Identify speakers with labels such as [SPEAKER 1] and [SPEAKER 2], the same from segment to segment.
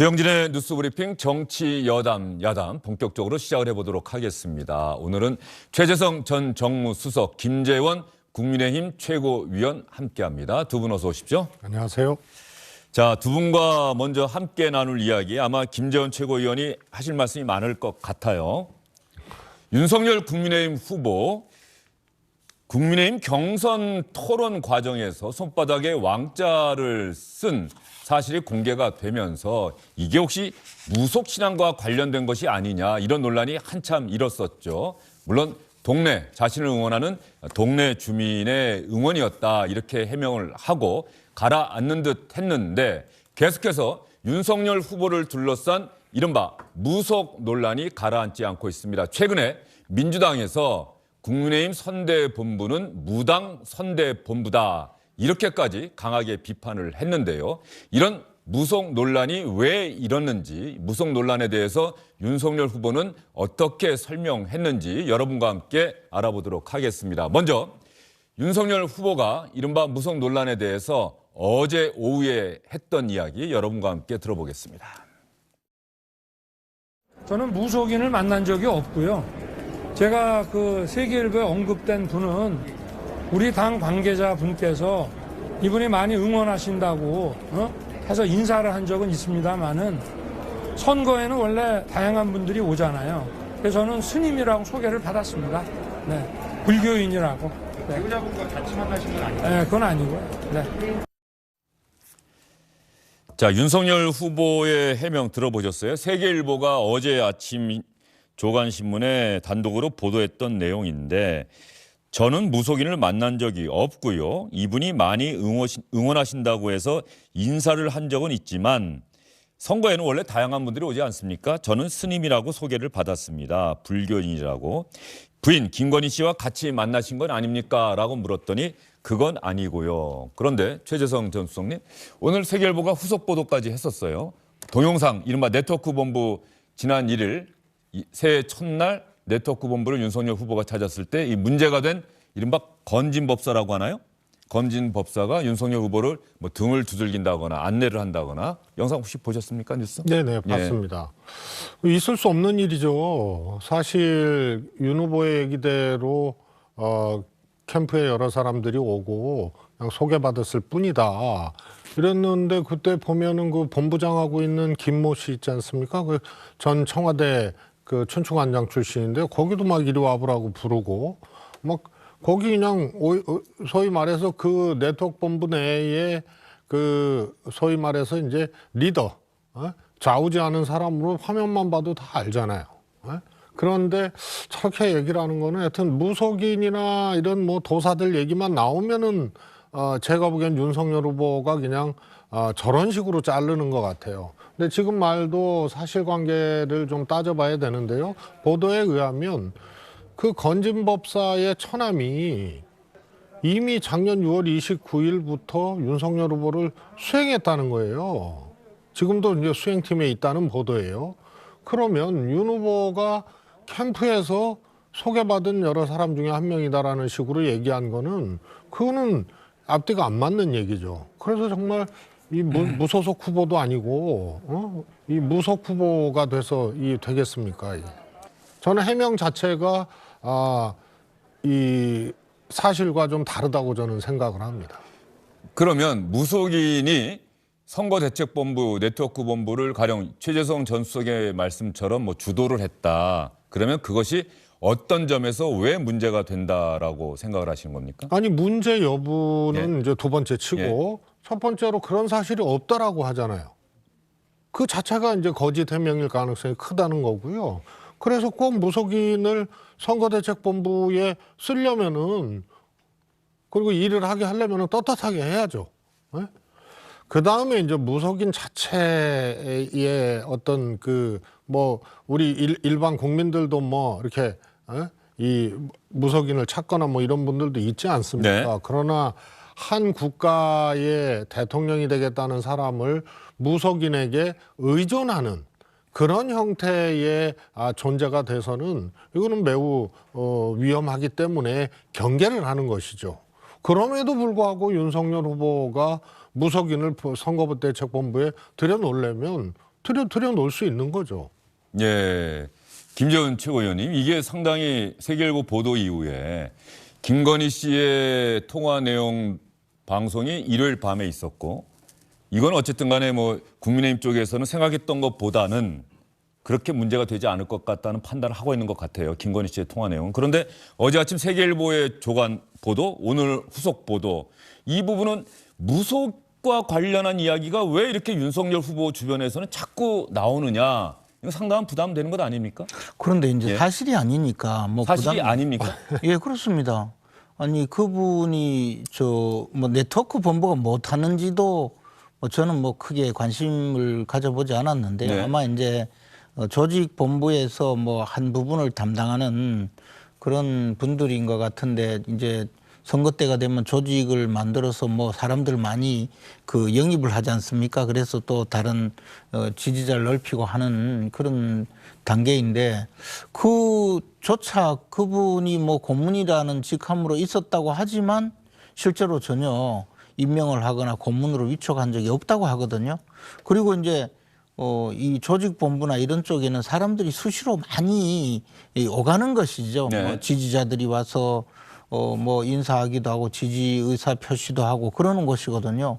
[SPEAKER 1] 주영진의 뉴스브리핑 정치 여담 야담 본격적으로 시작을 해보도록 하겠습니다. 오늘은 최재성 전 정무수석, 김재원 국민의힘 최고위원 함께합니다. 두 분 어서 오십시오.
[SPEAKER 2] 안녕하세요.
[SPEAKER 1] 자, 두 분과 먼저 함께 나눌 이야기, 아마 김재원 최고위원이 하실 말씀이 많을 것 같아요. 윤석열 국민의힘 후보, 국민의힘 경선 토론 과정에서 손바닥에 왕자를 쓴 사실이 공개가 되면서 이게 혹시 무속신앙과 관련된 것이 아니냐, 이런 논란이 한참 일었었죠. 물론 자신을 응원하는 동네 주민의 응원이었다, 이렇게 해명을 하고 가라앉는 듯 했는데, 계속해서 윤석열 후보를 둘러싼 이른바 무속 논란이 가라앉지 않고 있습니다. 최근에 민주당에서 국민의힘 선대본부는 무당 선대본부다, 이렇게까지 강하게 비판을 했는데요. 이런 무속 논란이 왜 일었는지, 무속 논란에 대해서 윤석열 후보는 어떻게 설명했는지 여러분과 함께 알아보도록 하겠습니다. 먼저 윤석열 후보가 이른바 무속 논란에 대해서 어제 오후에 했던 이야기 여러분과 함께 들어보겠습니다.
[SPEAKER 3] 저는 무속인을 만난 적이 없고요. 제가 그 세계일보에 언급된 분은 우리 당 관계자 분께서 이분이 많이 응원하신다고 해서 인사를 한 적은 있습니다만은, 선거에는 원래 다양한 분들이 오잖아요. 그래서 저는 스님이라고 소개를 받았습니다. 네, 불교인이라고. 네.
[SPEAKER 2] 배우자분과 같이 만나신 건 아니에요?
[SPEAKER 3] 네, 그건 아니고요. 네.
[SPEAKER 1] 자, 윤석열 후보의 해명 들어보셨어요? 세계일보가 어제 아침 조간신문에 단독으로 보도했던 내용인데, 저는 무속인을 만난 적이 없고요. 이분이 많이 응원하신다고 해서 인사를 한 적은 있지만 선거에는 원래 다양한 분들이 오지 않습니까? 저는 스님이라고 소개를 받았습니다. 불교인이라고. 부인 김건희 씨와 같이 만나신 건 아닙니까? 라고 물었더니 그건 아니고요. 그런데 최재성 전 수석님, 오늘 세계일보가 후속 보도까지 했었어요. 동영상, 이른바 네트워크 본부 지난 1일 새해 첫날 네트워크 본부를 윤석열 후보가 찾았을 때 이 문제가 된 이른바 건진법사라고 하나요? 건진법사가 윤석열 후보를 뭐 등을 두들긴다거나 안내를 한다거나, 영상 혹시 보셨습니까, 뉴스?
[SPEAKER 2] 네네, 봤습니다. 있을 수 없는 일이죠. 사실 윤 후보의 얘기대로 캠프에 여러 사람들이 오고 그냥 소개받았을 뿐이다 이랬는데, 그때 보면은 그 본부장하고 있는 김모 씨 있지 않습니까? 그 전 청와대 그 춘추관장 출신인데, 거기도 막 이리 와보라고 부르고, 막 거기 그냥 소위 말해서 그 네트워크 본부 내에 그 소위 말해서 이제 리더, 좌우지하는 사람으로 화면만 봐도 다 알잖아요. 그런데 저렇게 얘기를 하는 거는, 하여튼 무속인이나 이런 뭐 도사들 얘기만 나오면은 제가 보기엔 윤석열 후보가 그냥 저런 식으로 자르는 것 같아요. 근데 지금 말도 사실관계를 좀 따져봐야 되는데요. 보도에 의하면 그 건진법사의 처남이 이미 작년 6월 29일부터 윤석열 후보를 수행했다는 거예요. 지금도 이제 수행팀에 있다는 보도예요. 그러면 윤 후보가 캠프에서 소개받은 여러 사람 중에 한 명이다라는 식으로 얘기한 거는, 그거는 앞뒤가 안 맞는 얘기죠. 그래서 정말 이 무소속 후보도 아니고 이 무속 후보가 돼서 되겠습니까? 저는 해명 자체가 이 사실과 좀 다르다고 저는 생각을 합니다.
[SPEAKER 1] 그러면 무속인이 선거대책본부, 네트워크 본부를 가령 최재성 전 수석의 말씀처럼 뭐 주도를 했다, 그러면 그것이 어떤 점에서 왜 문제가 된다라고 생각을 하시는 겁니까?
[SPEAKER 2] 아니, 문제 여부는 이제 두 번째 치고, 첫 번째로 그런 사실이 없다라고 하잖아요. 그 자체가 이제 거짓 해명일 가능성이 크다는 거고요. 그래서 꼭 무속인을 선거대책본부에 쓰려면은, 그리고 일을 하게 하려면은 떳떳하게 해야죠. 그 다음에 이제 무속인 자체의 어떤 그 뭐 우리 일반 국민들도 뭐 이렇게 이 무속인을 찾거나 뭐 이런 분들도 있지 않습니까?
[SPEAKER 1] 네.
[SPEAKER 2] 그러나 한 국가의 대통령이 되겠다는 사람을 무속인에게 의존하는 그런 형태의 존재가 돼서는 이거는 매우 위험하기 때문에 경계를 하는 것이죠. 그럼에도 불구하고 윤석열 후보가 무속인을 선거대책본부에 들여놓으려면 들여놓을 수 있는 거죠.
[SPEAKER 1] 예. 김재원 최고위원님, 이게 상당히 세계일보 보도 이후에 김건희 씨의 통화 내용 방송이 일요일 밤에 있었고, 이건 어쨌든 간에 뭐 국민의힘 쪽에서는 생각했던 것보다는 그렇게 문제가 되지 않을 것 같다는 판단을 하고 있는 것 같아요. 김건희 씨의 통화 내용은. 그런데 어제 아침 세계일보의 조간 보도, 오늘 후속 보도, 이 부분은 무속과 관련한 이야기가 왜 이렇게 윤석열 후보 주변에서는 자꾸 나오느냐. 이거 상당한 부담되는 것 아닙니까?
[SPEAKER 4] 그런데 이제
[SPEAKER 1] 예.
[SPEAKER 4] 사실이 아니니까 뭐
[SPEAKER 1] 사실이
[SPEAKER 4] 부담...
[SPEAKER 1] 아닙니까?
[SPEAKER 4] 예, 그렇습니다. 아니 그분이 뭐 네트워크 본부가 못 하는지도 뭐 저는 뭐 크게 관심을 가져보지 않았는데
[SPEAKER 1] 네.
[SPEAKER 4] 아마 이제 조직 본부에서 뭐 한 부분을 담당하는 그런 분들인 것 같은데 이제 선거 때가 되면 조직을 만들어서 뭐 사람들 많이 그 영입을 하지 않습니까? 그래서 또 다른 지지자를 넓히고 하는 그런 단계인데 그조차 그분이 뭐 고문이라는 직함으로 있었다고 하지만 실제로 전혀 임명을 하거나 고문으로 위촉한 적이 없다고 하거든요. 그리고 이제 이 조직본부나 이런 쪽에는 사람들이 수시로 많이 오가는 것이죠.
[SPEAKER 1] 네.
[SPEAKER 4] 뭐 지지자들이 와서 뭐 인사하기도 하고 지지 의사 표시도 하고 그러는 곳이거든요.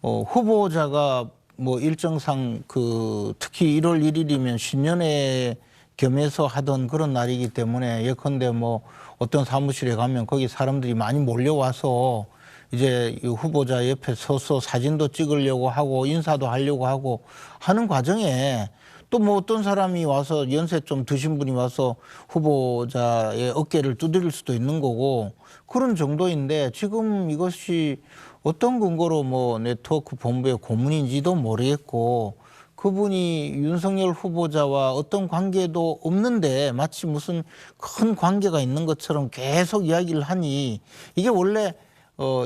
[SPEAKER 4] 후보자가 뭐 일정상 그 특히 1월 1일이면 신년회 겸해서 하던 그런 날이기 때문에 예컨대 뭐 어떤 사무실에 가면 거기 사람들이 많이 몰려와서 이제 이 후보자 옆에 서서 사진도 찍으려고 하고 인사도 하려고 하고 하는 과정에 또 뭐 어떤 사람이 와서 연세 좀 드신 분이 와서 후보자의 어깨를 두드릴 수도 있는 거고 그런 정도인데 지금 이것이 어떤 근거로 뭐 네트워크 본부의 고문인지도 모르겠고 그분이 윤석열 후보자와 어떤 관계도 없는데 마치 무슨 큰 관계가 있는 것처럼 계속 이야기를 하니 이게 원래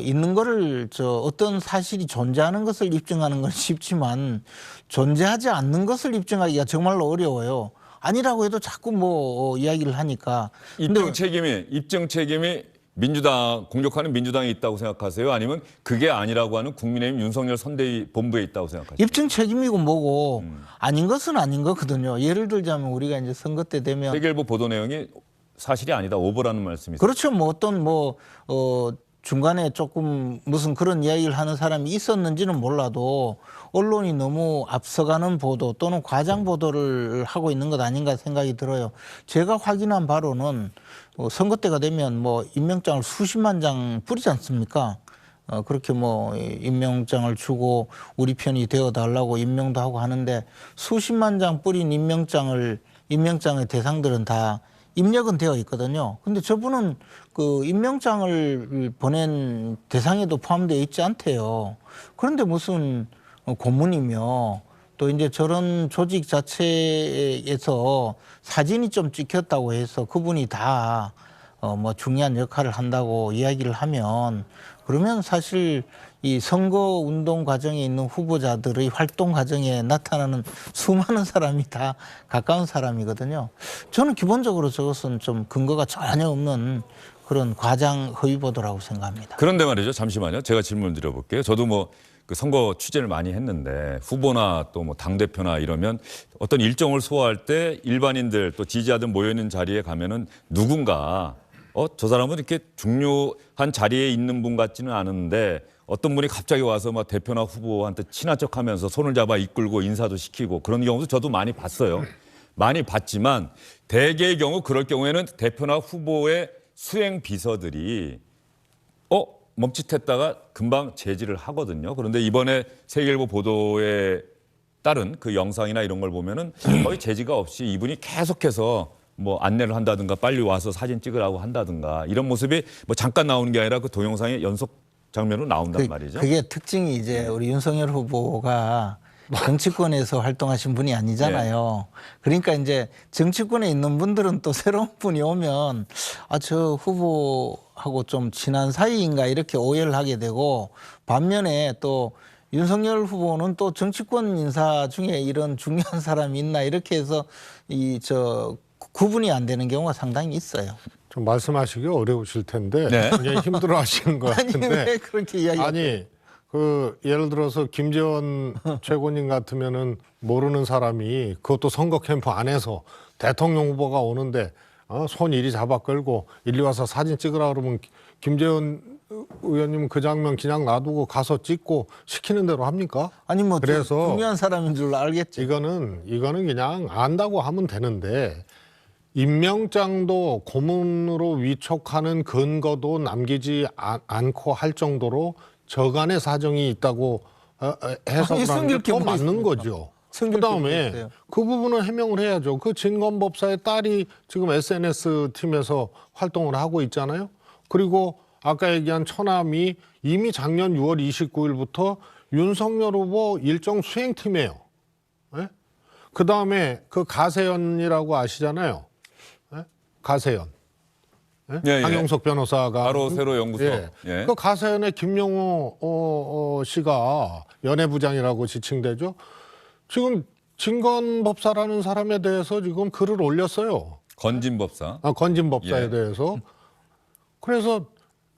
[SPEAKER 4] 있는 거를 어떤 사실이 존재하는 것을 입증하는 건 쉽지만 존재하지 않는 것을 입증하기가 정말로 어려워요. 아니라고 해도 자꾸 뭐 이야기를 하니까.
[SPEAKER 1] 입증 책임이 민주당 공격하는 민주당에 있다고 생각하세요? 아니면 그게 아니라고 하는 국민의힘 윤석열 선대위 본부에 있다고 생각하세요?
[SPEAKER 4] 입증 책임이고 뭐고 아닌 것은 아닌 거거든요. 예를 들자면 우리가 이제 선거 때 되면
[SPEAKER 1] 세계일보 보도 내용이 사실이 아니다 오보라는 말씀이세요?
[SPEAKER 4] 그렇죠. 뭐 어떤 중간에 조금 무슨 그런 이야기를 하는 사람이 있었는지는 몰라도 언론이 너무 앞서가는 보도 또는 과장 보도를 하고 있는 것 아닌가 생각이 들어요. 제가 확인한 바로는 선거 때가 되면 뭐 임명장을 수십만 장 뿌리지 않습니까? 그렇게 뭐 임명장을 주고 우리 편이 되어 달라고 임명도 하고 하는데 수십만 장 뿌린 임명장의 대상들은 다 입력은 되어 있거든요. 근데 저분은 그 임명장을 보낸 대상에도 포함되어 있지 않대요. 그런데 무슨 고문이며 또 이제 저런 조직 자체에서 사진이 좀 찍혔다고 해서 그분이 다 뭐 중요한 역할을 한다고 이야기를 하면 그러면 사실 이 선거 운동 과정에 있는 후보자들의 활동 과정에 나타나는 수많은 사람이 다 가까운 사람이거든요. 저는 기본적으로 저것은 좀 근거가 전혀 없는 그런 과장 허위 보도라고 생각합니다.
[SPEAKER 1] 그런데 말이죠. 잠시만요. 제가 질문 드려볼게요. 저도 뭐 그 선거 취재를 많이 했는데 후보나 또 뭐 당대표나 이러면 어떤 일정을 소화할 때 일반인들 또 지지자들 모여있는 자리에 가면은 누군가 저 사람은 이렇게 중요한 자리에 있는 분 같지는 않은데 어떤 분이 갑자기 와서 막 대표나 후보한테 친한 척하면서 손을 잡아 이끌고 인사도 시키고 그런 경우도 저도 많이 봤어요. 많이 봤지만 대개의 경우 그럴 경우에는 대표나 후보의 수행 비서들이 멈칫했다가 금방 제지를 하거든요. 그런데 이번에 세계일보 보도에 따른 그 영상이나 이런 걸 보면은 거의 제지가 없이 이분이 계속해서 뭐 안내를 한다든가 빨리 와서 사진 찍으라고 한다든가 이런 모습이 뭐 잠깐 나오는 게 아니라 그 동영상의 연속 장면으로 나온단 말이죠.
[SPEAKER 4] 그게 특징이 이제 우리 윤석열 후보가 정치권에서 활동하신 분이 아니잖아요. 그러니까 이제 정치권에 있는 분들은 또 새로운 분이 오면 저 후보하고 좀 친한 사이인가 이렇게 오해를 하게 되고 반면에 또 윤석열 후보는 또 정치권 인사 중에 이런 중요한 사람이 있나 이렇게 해서 구분이 안 되는 경우가 상당히 있어요.
[SPEAKER 2] 좀 말씀하시기 어려우실 텐데
[SPEAKER 1] 네.
[SPEAKER 2] 굉장히 힘들어하시는 것
[SPEAKER 4] 아니
[SPEAKER 2] 같은데
[SPEAKER 4] 왜 그렇게 이야기하세요?
[SPEAKER 2] 아니 그 예를 들어서 김재원 최고님 같으면은 모르는 사람이 그것도 선거 캠프 안에서 대통령 후보가 오는데 손 이리 잡아 끌고 일리 와서 사진 찍으라 그러면 김재원 의원님 그 장면 그냥 놔두고 가서 찍고 시키는 대로 합니까?
[SPEAKER 4] 아니 뭐
[SPEAKER 2] 그래서
[SPEAKER 4] 중요한 사람인 줄 알겠죠.
[SPEAKER 2] 이거는 그냥 안다고 하면 되는데 임명장도 고문으로 위촉하는 근거도 남기지 않고 할 정도로 저간의 사정이 있다고 해석을 하는 게 더 맞는 거죠. 그다음에 그 부분은 해명을 해야죠. 그 진건법사의 딸이 지금 SNS 팀에서 활동을 하고 있잖아요. 그리고 아까 얘기한 처남이 이미 작년 6월 29일부터 윤석열 후보 일정 수행팀이에요. 네? 그다음에 그 가세연이라고 아시잖아요. 네? 가세연. 네?
[SPEAKER 1] 예, 예.
[SPEAKER 2] 강용석 변호사가
[SPEAKER 1] 바로 세로 연구소.
[SPEAKER 2] 예.
[SPEAKER 1] 예.
[SPEAKER 2] 그 가세연의 김용호 씨가 연애부장이라고 지칭되죠. 지금 진건법사라는 사람에 대해서 지금 글을 올렸어요.
[SPEAKER 1] 건진법사.
[SPEAKER 2] 건진법사에
[SPEAKER 1] 예.
[SPEAKER 2] 대해서. 그래서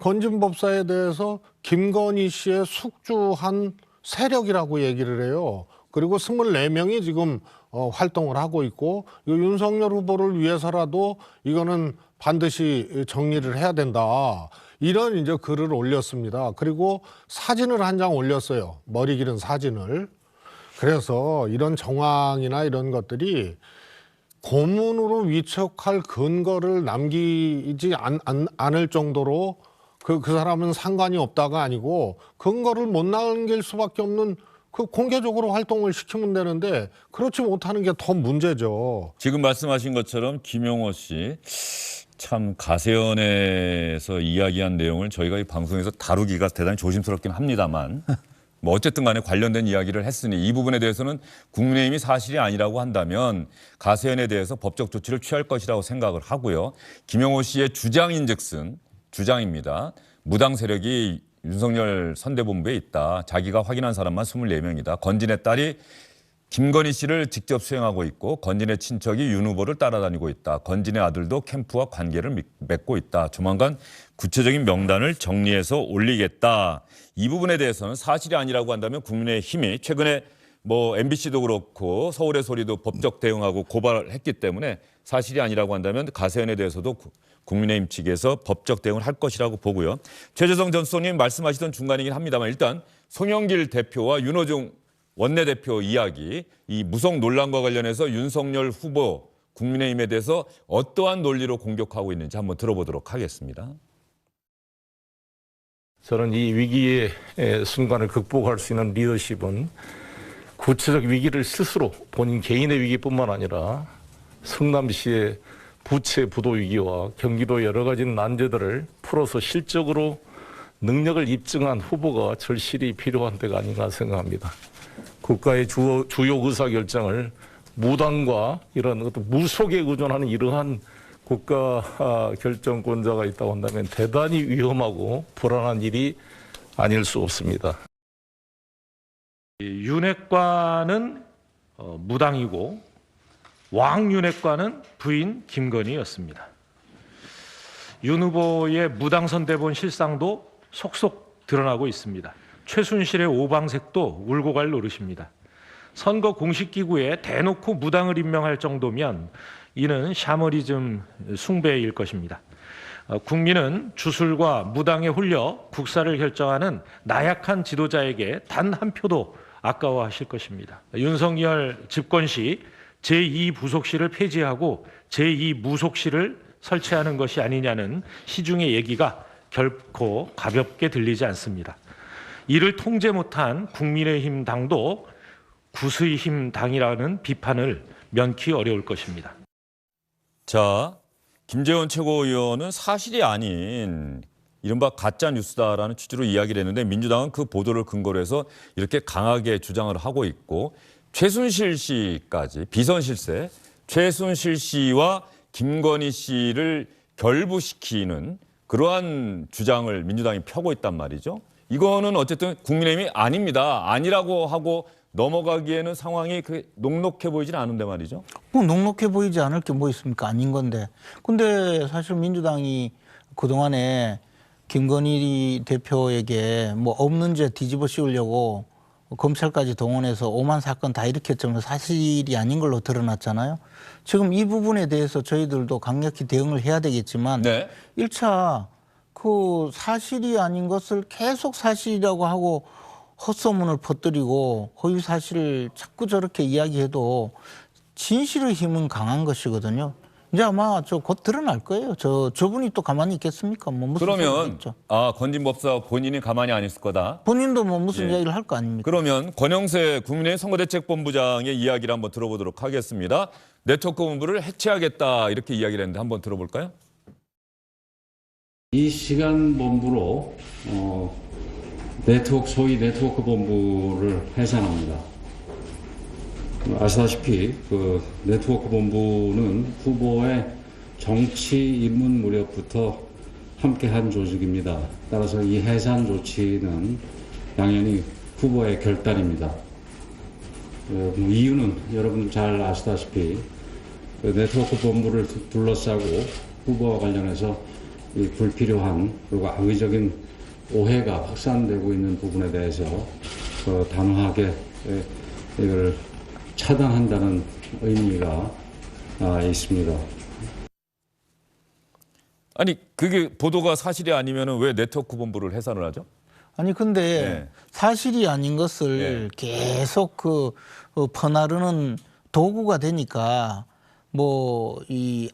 [SPEAKER 2] 건진법사에 대해서 김건희 씨의 숙주한 세력이라고 얘기를 해요. 그리고 24명이 지금 활동을 하고 있고 윤석열 후보를 위해서라도 이거는 반드시 정리를 해야 된다. 이런 이제 글을 올렸습니다. 그리고 사진을 한 장 올렸어요. 머리 기른 사진을. 그래서 이런 정황이나 이런 것들이 고문으로 위촉할 근거를 남기지 않을 정도로 그 사람은 상관이 없다가 아니고 근거를 못 남길 수밖에 없는 그 공개적으로 활동을 시키면 되는데 그렇지 못하는 게 더 문제죠.
[SPEAKER 1] 지금 말씀하신 것처럼 김용호 씨 참 가세연에서 이야기한 내용을 저희가 이 방송에서 다루기가 대단히 조심스럽긴 합니다만 뭐 어쨌든 간에 관련된 이야기를 했으니 이 부분에 대해서는 국민의힘이 사실이 아니라고 한다면 가세연에 대해서 법적 조치를 취할 것이라고 생각을 하고요. 김용호 씨의 주장인즉슨 주장입니다. 무당 세력이 윤석열 선대본부에 있다. 자기가 확인한 사람만 24명이다. 건진의 딸이 김건희 씨를 직접 수행하고 있고 건진의 친척이 윤 후보를 따라다니고 있다. 건진의 아들도 캠프와 관계를 맺고 있다. 조만간 구체적인 명단을 정리해서 올리겠다. 이 부분에 대해서는 사실이 아니라고 한다면 국민의힘이 최근에 뭐 MBC도 그렇고 서울의 소리도 법적 대응하고 고발했기 때문에 사실이 아니라고 한다면 가세연에 대해서도 국민의힘 측에서 법적 대응을 할 것이라고 보고요. 최재성 전 수석님 말씀하시던 중간이긴 합니다만 일단 송영길 대표와 윤호중 원내대표 이야기, 이 무속 논란과 관련해서 윤석열 후보 국민의힘에 대해서 어떠한 논리로 공격하고 있는지 한번 들어보도록 하겠습니다.
[SPEAKER 5] 저는 이 위기의 순간을 극복할 수 있는 리더십은 구체적 위기를 스스로 본인 개인의 위기뿐만 아니라 성남시의 부채 부도 위기와 경기도 여러 가지 난제들을 풀어서 실적으로 능력을 입증한 후보가 절실히 필요한 때가 아닌가 생각합니다. 국가의 주요 의사결정을 무당과 이런 어떤 무속에 의존하는 이러한 국가 결정권자가 있다고 한다면 대단히 위험하고 불안한 일이 아닐 수 없습니다.
[SPEAKER 6] 윤핵관은 무당이고 왕윤핵관은 부인 김건희였습니다. 윤 후보의 무당 선대본 실상도 속속 드러나고 있습니다. 최순실의 오방색도 울고 갈 노릇입니다. 선거 공식기구에 대놓고 무당을 임명할 정도면 이는 샤머니즘 숭배일 것입니다. 국민은 주술과 무당에 홀려 국사를 결정하는 나약한 지도자에게 단 한 표도 아까워하실 것입니다. 윤석열 집권 시 제2부속실을 폐지하고 제2무속실을 설치하는 것이 아니냐는 시중의 얘기가 결코 가볍게 들리지 않습니다. 이를 통제 못한 국민의힘 당도 구스의힘 당이라는 비판을 면키 어려울 것입니다.
[SPEAKER 1] 자, 김재원 최고위원은 사실이 아닌 이른바 가짜 뉴스다라는 취지로 이야기를 했는데 민주당은 그 보도를 근거로 해서 이렇게 강하게 주장을 하고 있고 최순실 씨까지 비선실세 최순실 씨와 김건희 씨를 결부시키는 그러한 주장을 민주당이 펴고 있단 말이죠. 이거는 어쨌든 국민의힘이 아닙니다. 아니라고 하고 넘어가기에는 상황이 그렇게 녹록해 보이지는 않은데 말이죠.
[SPEAKER 4] 뭐 녹록해 보이지 않을 게 뭐 있습니까? 아닌 건데. 근데 사실 민주당이 그동안에 김건희 대표에게 뭐 없는 죄 뒤집어 씌우려고 검찰까지 동원해서 오만 사건 다 일으켰지만 사실이 아닌 걸로 드러났잖아요. 지금 이 부분에 대해서 저희들도 강력히 대응을 해야 되겠지만
[SPEAKER 1] 네.
[SPEAKER 4] 1차 그 사실이 아닌 것을 계속 사실이라고 하고 헛소문을 퍼뜨리고 허위 사실을 자꾸 저렇게 이야기해도 진실의 힘은 강한 것이거든요. 이제 아마 저 곧 드러날 거예요. 저분이 또 가만히 있겠습니까? 뭐 무슨 소리가
[SPEAKER 1] 그러면
[SPEAKER 4] 있죠.
[SPEAKER 1] 권진 법사 본인이 가만히 안 있을 거다.
[SPEAKER 4] 본인도 뭐 무슨
[SPEAKER 1] 예.
[SPEAKER 4] 이야기를 할 거 아닙니까?
[SPEAKER 1] 그러면 권영세 국민의힘 선거대책본부장의 이야기를 한번 들어보도록 하겠습니다. 네트워크 본부를 해체하겠다 이렇게 이야기를 했는데 한번 들어볼까요?
[SPEAKER 7] 이 시간 본부로 소위 네트워크 본부를 해산합니다. 아시다시피 그 네트워크 본부는 후보의 정치 입문 무렵부터 함께한 조직입니다. 따라서 이 해산 조치는 당연히 후보의 결단입니다. 이유는 여러분 잘 아시다시피 그 네트워크 본부를 둘러싸고 후보와 관련해서 이 불필요한 그리고 악의적인 오해가 확산되고 있는 부분에 대해서 단호하게 이걸 차단한다는 의미가 있습니다.
[SPEAKER 1] 아니 그게 보도가 사실이 아니면 왜 네트워크 본부를 해산을 하죠?
[SPEAKER 4] 아니 근데
[SPEAKER 1] 예.
[SPEAKER 4] 사실이 아닌 것을 계속 퍼나르는 도구가 되니까 뭐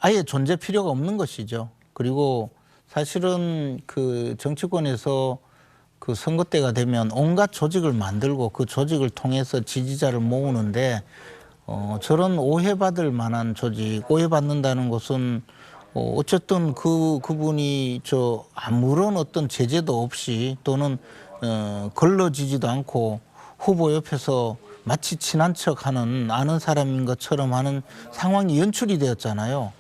[SPEAKER 4] 아예 존재 필요가 없는 것이죠. 그리고 사실은 그 정치권에서 그 선거 때가 되면 온갖 조직을 만들고 그 조직을 통해서 지지자를 모으는데 저런 오해받을 만한 조직, 오해받는다는 것은 어쨌든 그분이 아무런 어떤 제재도 없이 또는 걸러지지도 않고 후보 옆에서 마치 친한 척하는 아는 사람인 것처럼 하는 상황이 연출이 되었잖아요.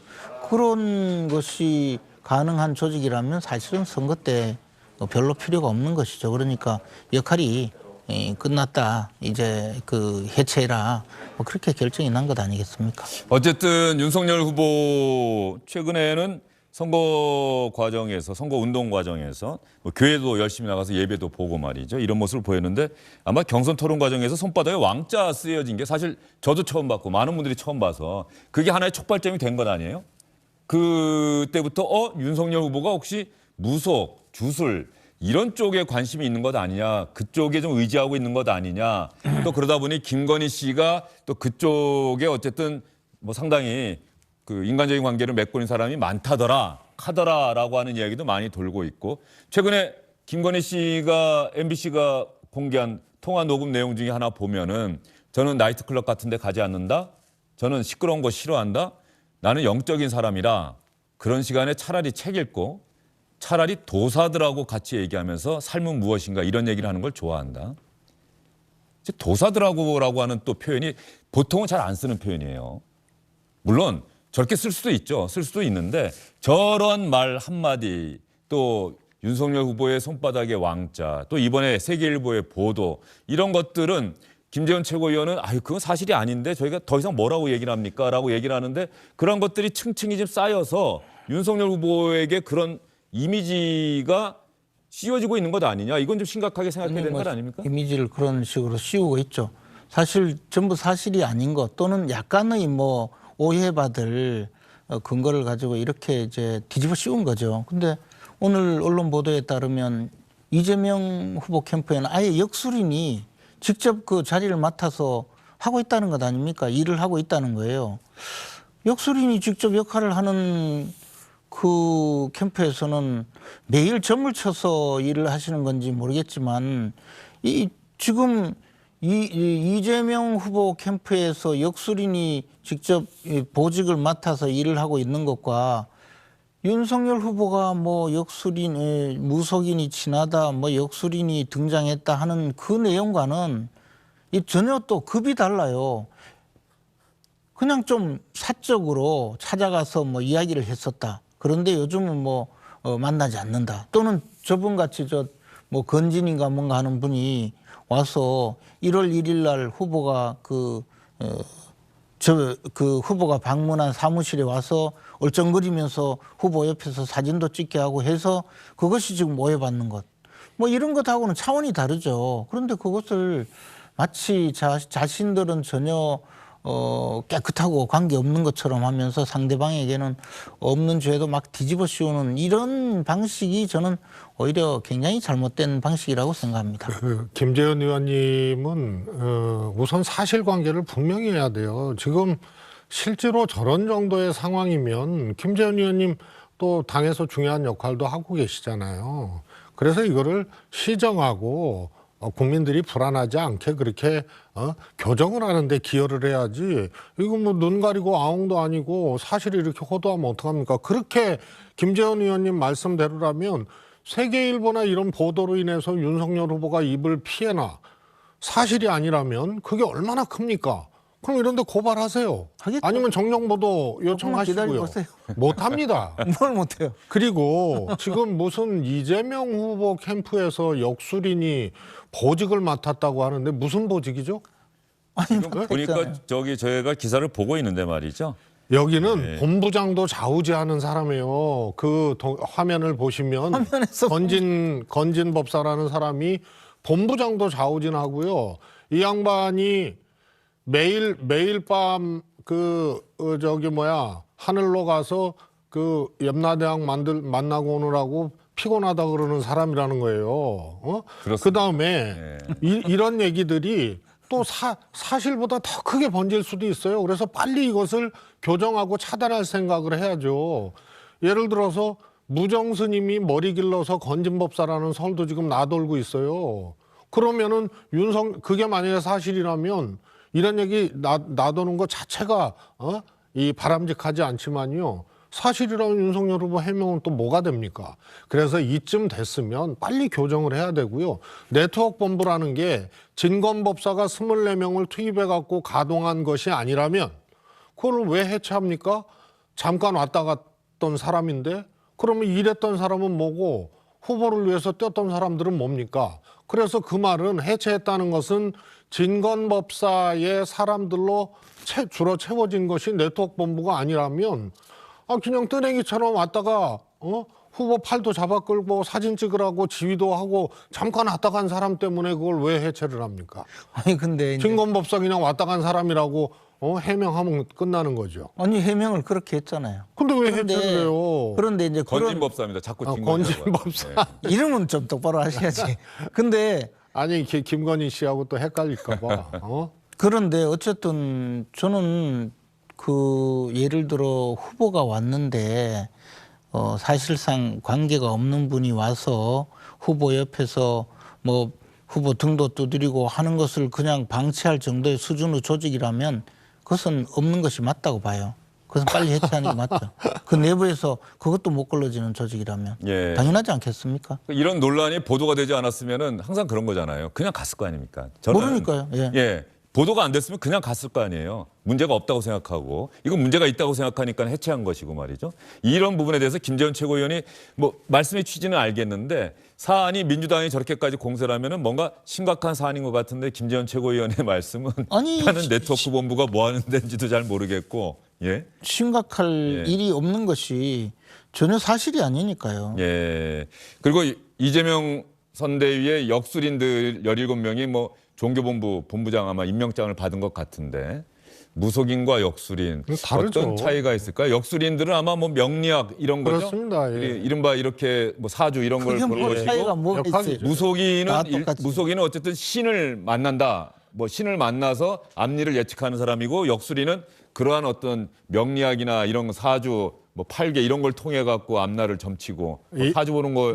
[SPEAKER 4] 그런 것이 가능한 조직이라면 사실은 선거 때 별로 필요가 없는 것이죠. 그러니까 역할이 끝났다. 이제 그 해체해라. 뭐 그렇게 결정이 난 것 아니겠습니까?
[SPEAKER 1] 어쨌든 윤석열 후보 최근에는 선거 과정에서 선거 운동 과정에서 뭐 교회도 열심히 나가서 예배도 보고 말이죠. 이런 모습을 보였는데 아마 경선 토론 과정에서 손바닥에 왕자 쓰여진 게 사실 저도 처음 봤고 많은 분들이 처음 봐서 그게 하나의 촉발점이 된 것 아니에요? 그때부터 윤석열 후보가 혹시 무속, 주술 이런 쪽에 관심이 있는 것 아니냐, 그쪽에 좀 의지하고 있는 것 아니냐. 또 그러다 보니 김건희 씨가 또 그쪽에 어쨌든 뭐 상당히 그 인간적인 관계를 맺고 있는 사람이 카더라라고 하는 이야기도 많이 돌고 있고 최근에 김건희 씨가 MBC가 공개한 통화 녹음 내용 중에 하나 보면은 저는 나이트클럽 같은 데 가지 않는다. 저는 시끄러운 거 싫어한다. 나는 영적인 사람이라 그런 시간에 차라리 책 읽고 차라리 도사들하고 같이 얘기하면서 삶은 무엇인가 이런 얘기를 하는 걸 좋아한다. 도사들하고라고 하는 또 표현이 보통은 잘 안 쓰는 표현이에요. 물론 저렇게 쓸 수도 있죠. 쓸 수도 있는데 저런 말 한마디 또 윤석열 후보의 손바닥의 왕자 또 이번에 세계일보의 보도 이런 것들은 김재원 최고위원은 그건 사실이 아닌데 저희가 더 이상 뭐라고 얘기를 합니까? 라고 얘기를 하는데 그런 것들이 층층이 좀 쌓여서 윤석열 후보에게 그런 이미지가 씌워지고 있는 것 아니냐. 이건 좀 심각하게 생각해야 되는 것 아닙니까?
[SPEAKER 4] 이미지를 그런 식으로 씌우고 있죠. 사실 전부 사실이 아닌 것 또는 약간의 뭐 오해받을 근거를 가지고 이렇게 이제 뒤집어 씌운 거죠. 근데 오늘 언론 보도에 따르면 이재명 후보 캠프에는 아예 역술인이 직접 그 자리를 맡아서 하고 있다는 것 아닙니까? 일을 하고 있다는 거예요. 역술인이 직접 역할을 하는 그 캠프에서는 매일 점을 쳐서 일을 하시는 건지 모르겠지만 지금 이재명 후보 캠프에서 역술인이 직접 보직을 맡아서 일을 하고 있는 것과 윤석열 후보가 뭐 역술인, 무속인이 친하다, 뭐 역술인이 등장했다 하는 그 내용과는 전혀 또 급이 달라요. 그냥 좀 사적으로 찾아가서 뭐 이야기를 했었다. 그런데 요즘은 뭐 만나지 않는다. 또는 저분같이 뭐 건진인가 뭔가 하는 분이 와서 1월 1일 날 후보가 그 후보가 방문한 사무실에 와서 얼쩡거리면서 후보 옆에서 사진도 찍게 하고 해서 그것이 지금 오해받는 것. 뭐 이런 것하고는 차원이 다르죠. 그런데 그것을 마치 자신들은 전혀 깨끗하고 관계없는 것처럼 하면서 상대방에게는 없는 죄도 막 뒤집어 씌우는 이런 방식이 저는 오히려 굉장히 잘못된 방식이라고 생각합니다.
[SPEAKER 2] 김재현 의원님은 우선 사실관계를 분명히 해야 돼요. 지금 실제로 저런 정도의 상황이면 김재현 의원님 또 당에서 중요한 역할도 하고 계시잖아요. 그래서 이거를 시정하고 국민들이 불안하지 않게 그렇게 교정을 하는데 기여를 해야지. 이거 뭐 눈 가리고 아웅도 아니고 사실을 이렇게 호도하면 어떡합니까? 그렇게 김재현 의원님 말씀대로라면 세계일보나 이런 보도로 인해서 윤석열 후보가 입을 피해나 사실이 아니라면 그게 얼마나 큽니까? 그럼 이런 데 고발하세요.
[SPEAKER 4] 하겠죠.
[SPEAKER 2] 아니면 정정보도 요청하시고요.
[SPEAKER 4] 기다려보세요.
[SPEAKER 2] 못합니다.
[SPEAKER 4] 뭘 못해요?
[SPEAKER 2] 그리고 지금 무슨 이재명 후보 캠프에서 역술인이 보직을 맡았다고 하는데 무슨 보직이죠?
[SPEAKER 4] 아니,
[SPEAKER 1] 보니까 저희가 기사를 보고 있는데 말이죠.
[SPEAKER 2] 여기는 본부장도 좌우지하는 사람이에요. 그 화면을 보시면
[SPEAKER 4] 화면에서
[SPEAKER 2] 건진법사라는 사람이 본부장도 좌우진하고요. 이 양반이 매일 밤 하늘로 가서 그 염라대왕 만나고 오느라고 피곤하다 그러는 사람이라는 거예요. 그 다음에 이런 얘기들이 또 사실보다 더 크게 번질 수도 있어요. 그래서 빨리 이것을 교정하고 차단할 생각을 해야죠. 예를 들어서 무정스님이 머리 길러서 건진법사라는 설도 지금 나돌고 있어요. 그러면은 그게 만약에 사실이라면 이런 얘기 나도는 것 자체가 이 바람직하지 않지만요. 사실이라면 윤석열 후보 해명은 또 뭐가 됩니까? 그래서 이쯤 됐으면 빨리 교정을 해야 되고요. 네트워크 본부라는 게 진건법사가 24명을 투입해 갖고 가동한 것이 아니라면 그걸 왜 해체합니까? 잠깐 왔다 갔던 사람인데 그러면 일했던 사람은 뭐고 후보를 위해서 뛰었던 사람들은 뭡니까? 그래서 그 말은 해체했다는 것은 진건법사의 사람들로 주로 채워진 것이 네트워크 본부가 아니라면 그냥 뜨내기처럼 왔다가 후보 팔도 잡아 끌고 사진 찍으라고 지휘도 하고 잠깐 왔다 간 사람 때문에 그걸 왜 해체를 합니까?
[SPEAKER 4] 아니 근데
[SPEAKER 2] 진건법사 그냥 왔다 간 사람이라고 해명하면 끝나는 거죠.
[SPEAKER 4] 아니 해명을 그렇게 했잖아요.
[SPEAKER 2] 근데 왜 해체를 해요?
[SPEAKER 4] 그런데 이제 그런
[SPEAKER 1] 건진법사입니다. 자꾸
[SPEAKER 2] 건진법사.
[SPEAKER 4] 이름은 좀 똑바로 하셔야지. 근데
[SPEAKER 2] 아니 김건희 씨하고 또 헷갈릴까 봐.
[SPEAKER 4] 그런데 어쨌든 저는 예를 들어 후보가 왔는데 사실상 관계가 없는 분이 와서 후보 옆에서 뭐 후보 등도 두드리고 하는 것을 그냥 방치할 정도의 수준의 조직이라면 그것은 없는 것이 맞다고 봐요. 그것은 빨리 해체하는 게 맞죠. 그 내부에서 그것도 못 걸러지는 조직이라면
[SPEAKER 1] 예.
[SPEAKER 4] 당연하지 않겠습니까?
[SPEAKER 1] 이런 논란이 보도가 되지 않았으면은 항상 그런 거잖아요. 그냥 갔을 거 아닙니까?
[SPEAKER 4] 모르니까요. 예.
[SPEAKER 1] 보도가 안 됐으면 그냥 갔을 거 아니에요. 문제가 없다고 생각하고 이건 문제가 있다고 생각하니까 해체한 것이고 말이죠. 이런 부분에 대해서 김재현 최고위원이 뭐 말씀의 취지는 알겠는데 사안이 민주당이 저렇게까지 공세를 하면은 뭔가 심각한 사안인 것 같은데 김재현 최고위원의 말씀은 하는 네트워크 본부가 뭐 하는 데인지도 잘 모르겠고
[SPEAKER 4] 심각할 일이 없는 것이 전혀 사실이 아니니까요.
[SPEAKER 1] 예. 그리고 이재명 선대위의 역술인들 17명이 뭐 종교본부 본부장 아마 임명장을 받은 것 같은데 무속인과 역술인
[SPEAKER 2] 다르죠.
[SPEAKER 1] 어떤 차이가 있을까요? 역술인들은 아마 뭐 명리학 이런 거죠.
[SPEAKER 2] 그렇습니다. 예.
[SPEAKER 1] 이른바 이렇게 뭐 사주 이런 걸 보는
[SPEAKER 4] 뭐 차이가
[SPEAKER 1] 것이고
[SPEAKER 4] 뭐가 있어요?
[SPEAKER 1] 무속인은 어쨌든 신을 만난다. 뭐 신을 만나서 앞니를 예측하는 사람이고 역술인은 그러한 어떤 명리학이나 이런 사주 뭐 팔개 이런 걸 통해 갖고 앞날을 점치고 사주 보는 거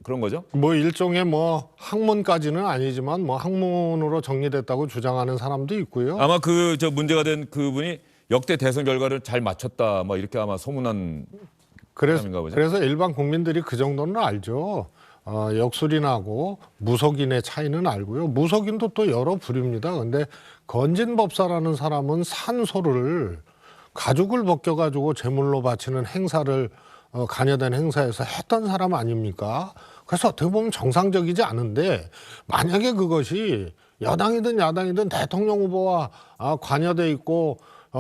[SPEAKER 1] 그런 거죠?
[SPEAKER 2] 뭐 일종의 뭐 학문까지는 아니지만 뭐 학문으로 정리됐다고 주장하는 사람도 있고요.
[SPEAKER 1] 아마 문제가 된 그분이 역대 대선 결과를 잘 맞췄다 뭐 이렇게 아마 소문난 사람인가 보죠.
[SPEAKER 2] 그래서 일반 국민들이 그 정도는 알죠. 역술인하고 무속인의 차이는 알고요. 무속인도 또 여러 부류입니다. 근데 건진법사라는 사람은 산소를 가죽을 벗겨가지고 제물로 바치는 행사를 관여된 행사에서 했던 사람 아닙니까? 그래서 어떻게 보면 정상적이지 않은데 만약에 그것이 여당이든 야당이든 대통령 후보와 관여돼 있고